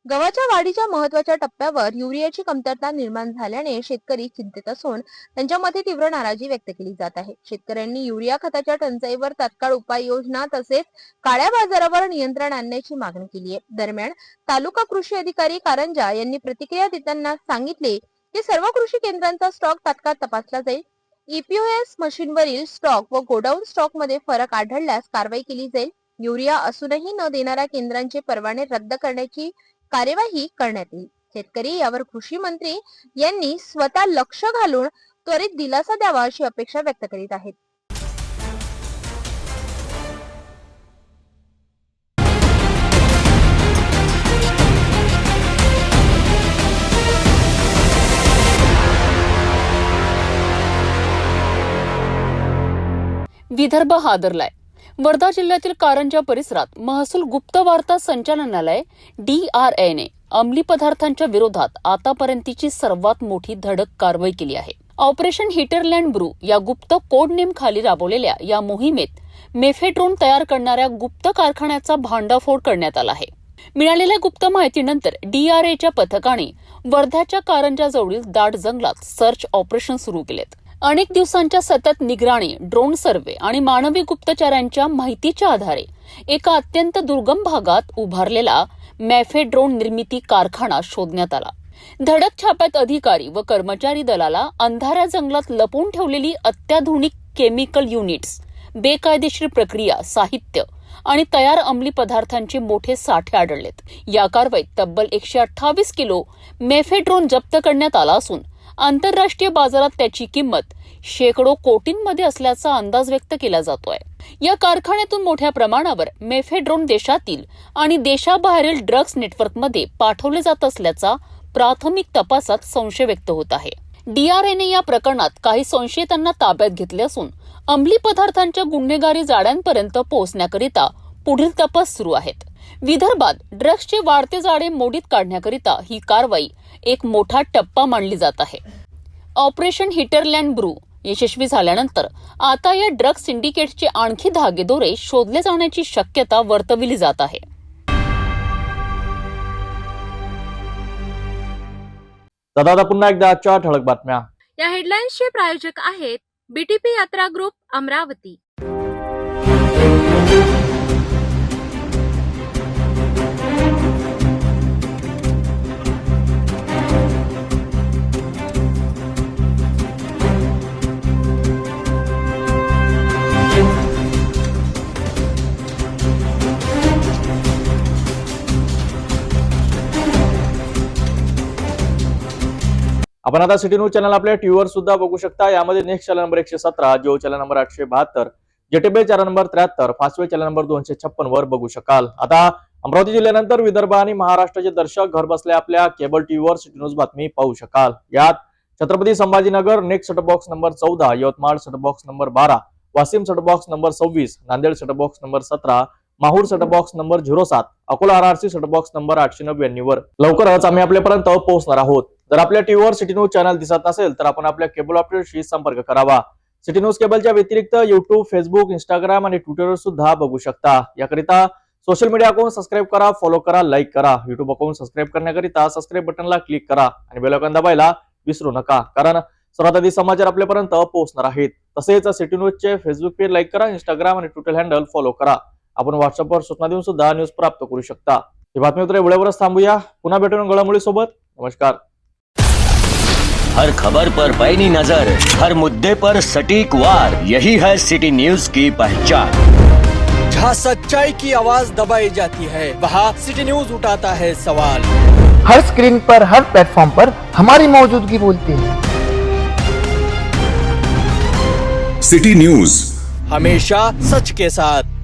गव्हाच्या वाढीच्या महत्वाच्या टप्प्यावर युरियाची कमतरता निर्माण झाल्याने शेतकरी चिंतित असून त्यांच्यामध्ये तीव्र नाराजी व्यक्त केली जात आहे. शेतकऱ्यांनी युरिया खताच्या टंचाईवर तात्काळ उपाययोजना तसेच काळ्या बाजारावर नियंत्रण आणण्याची मागणी केली आहे. दरम्यान तालुका कृषी अधिकारी कारंजा यांनी प्रतिक्रिया देताना सांगितले की सर्व कृषी केंद्रांचा स्टॉक तात्काळ तपासला जाईल. ईपीओएस मशीनवरील स्टॉक व गोडाऊन स्टॉक मध्ये फरक आढळल्यास कारवाई केली जाईल. युरिया असूनही न देणाऱ्या केंद्रांचे परवाने रद्द करण्याची कार्यवाही करण्यात येईल. शेतकरी यावर कृषी मंत्री यांनी स्वतः लक्ष घालून त्वरित दिलासा द्यावा अशी अपेक्षा व्यक्त करीत आहेत. विदर्भ हादरलाय. वर्धा जिल्ह्यातील कारंजा परिसरात महसूल गुप्त वार्ता संचालनालय DRAने अंमली पदार्थांच्या विरोधात आतापर्यंतची सर्वात मोठी धडक कारवाई केली आहे. ऑपरेशन हिटरलँड ब्रू या गुप्त कोड नेम खाली राबवलेल्या या मोहिमेत मेफेड्रोन तयार करणाऱ्या गुप्त कारखान्याचा भांडाफोड करण्यात आला आहे. मिळालेल्या गुप्त माहितीनंतर DRAच्या पथकाने वर्ध्याच्या कारंजाजवळील दाट जंगलात सर्च ऑपरेशन सुरू केलेत. अनेक दिवसांच्या सतत निगराणी, ड्रोन सर्व्हे आणि मानवी गुप्तचरांच्या माहितीच्या आधारे एका अत्यंत दुर्गम भागात उभारलेला मॅफेड्रोन निर्मिती कारखाना शोधण्यात आला. धडक छाप्यात अधिकारी व कर्मचारी दलाला अंधाऱ्या जंगलात लपवून ठेवलेली अत्याधुनिक केमिकल युनिट्स, बेकायदेशीर प्रक्रिया, साहित्य आणि तयार अंमली पदार्थांचे मोठे साठे आढळलेत. या कारवाईत तब्बल 128 किलो मेफेड्रोन जप्त करण्यात आला असून आंतरराष्ट्रीय बाजारात त्याची किंमत शेकडो कोटींमध्ये असल्याचा अंदाज व्यक्त केला जातोय. या कारखान्यातून मोठ्या प्रमाणावर मेफेड्रोन देशातील आणि देशाबाहेरील ड्रग्ज नेटवर्कमध्ये पाठवले जात असल्याचा प्राथमिक तपासात संशय व्यक्त होत आहे. DRAने या प्रकरणात काही संशयितांना ताब्यात घेतले असून अंमली पदार्थांच्या गुन्हेगारी जाळ्यांपर्यंत पोहोचण्याकरिता पुढील तपास सुरू आहेत. विदर्भात ड्रग्जचे वाढते जाळे मोडीत काढण्याकरिता ही कारवाई एक मोठा टप्पा मानली जात आहे. ऑपरेशन हिटरलँड ब्रू यशस्वी झाल्यानंतर आता या ड्रग्ज सिंडिकेटचे आणखी धागेदोरे शोधले जाण्याची शक्यता वर्तविली जात आहे. दादा पुन्हा एकदा आजच्या ठळक बातम्या. या हेडलाईन्सचे प्रायोजक आहेत BTP यात्रा ग्रुप अमरावती. आपण आता सिटी न्यूज चॅनल आपल्या टीव्हीवर सुद्धा बघू शकता. यामध्ये next channel number 117, Jio channel number 872, JTB channel number 73, Fastway channel number 256 वर बघू शकाल. आता अमरावती जिल्ह्यानंतर विदर्भ आणि महाराष्ट्राचे दर्शक घर बसल्या आपल्या केबल टीव्हीवर सिटी न्यूज बातमी पाहू शकाल. यात Chhatrapati Sambhajinagar next set box number 14, Yavatmal set box number 12, Washim set box number 26, Nanded set box number 17, Mahur set box number 07, Akola RRC set box number 899 वर लवकरच आम्ही आपल्यापर्यंत पोहोचणार आहोत. जर आपल्या टीव्हीवर सिटी न्यूज चॅनल दिसत नसेल तर आपण आपल्या केबल ऑपरेटरशी संपर्क करावा. सिटी न्यूज केबलच्या व्यतिरिक्त युट्यूब, फेसबुक, इंस्टाग्राम आणि ट्विटरवर सुद्धा बघू शकता. याकरिता सोशल मीडिया अकाउंट सबस्क्राईब करा, फॉलो करा, लाईक करा. युट्यूब अकाउंट सबस्क्राईब करण्याकरिता सबस्क्राईब बटनला क्लिक करा आणि बेल आयकॉन दाबायला विसरू नका, कारण सर्वात आधी समाचार आपल्यापर्यंत पोहोचणार आहेत. तसेच सिटी न्यूजचे फेसबुक पेज लाईक करा, इंस्टाग्राम आणि ट्विटर हँडल फॉलो करा. आपण व्हॉट्सअपवर सूचना देऊन सुद्धा न्यूज प्राप्त करू शकता. ही बातमी उतरे वेळेवरच थांबूया. पुन्हा भेटून घडामोडी सोबत. नमस्कार. हर खबर पर पैनी नजर, हर मुद्दे पर सटीक वार, यही है सिटी न्यूज की पहचान. जहाँ सच्चाई की आवाज दबाई जाती है वहाँ सिटी न्यूज उठाता है सवाल. हर स्क्रीन पर, हर प्लेटफॉर्म पर हमारी मौजूदगी बोलती है. सिटी न्यूज हमेशा सच के साथ.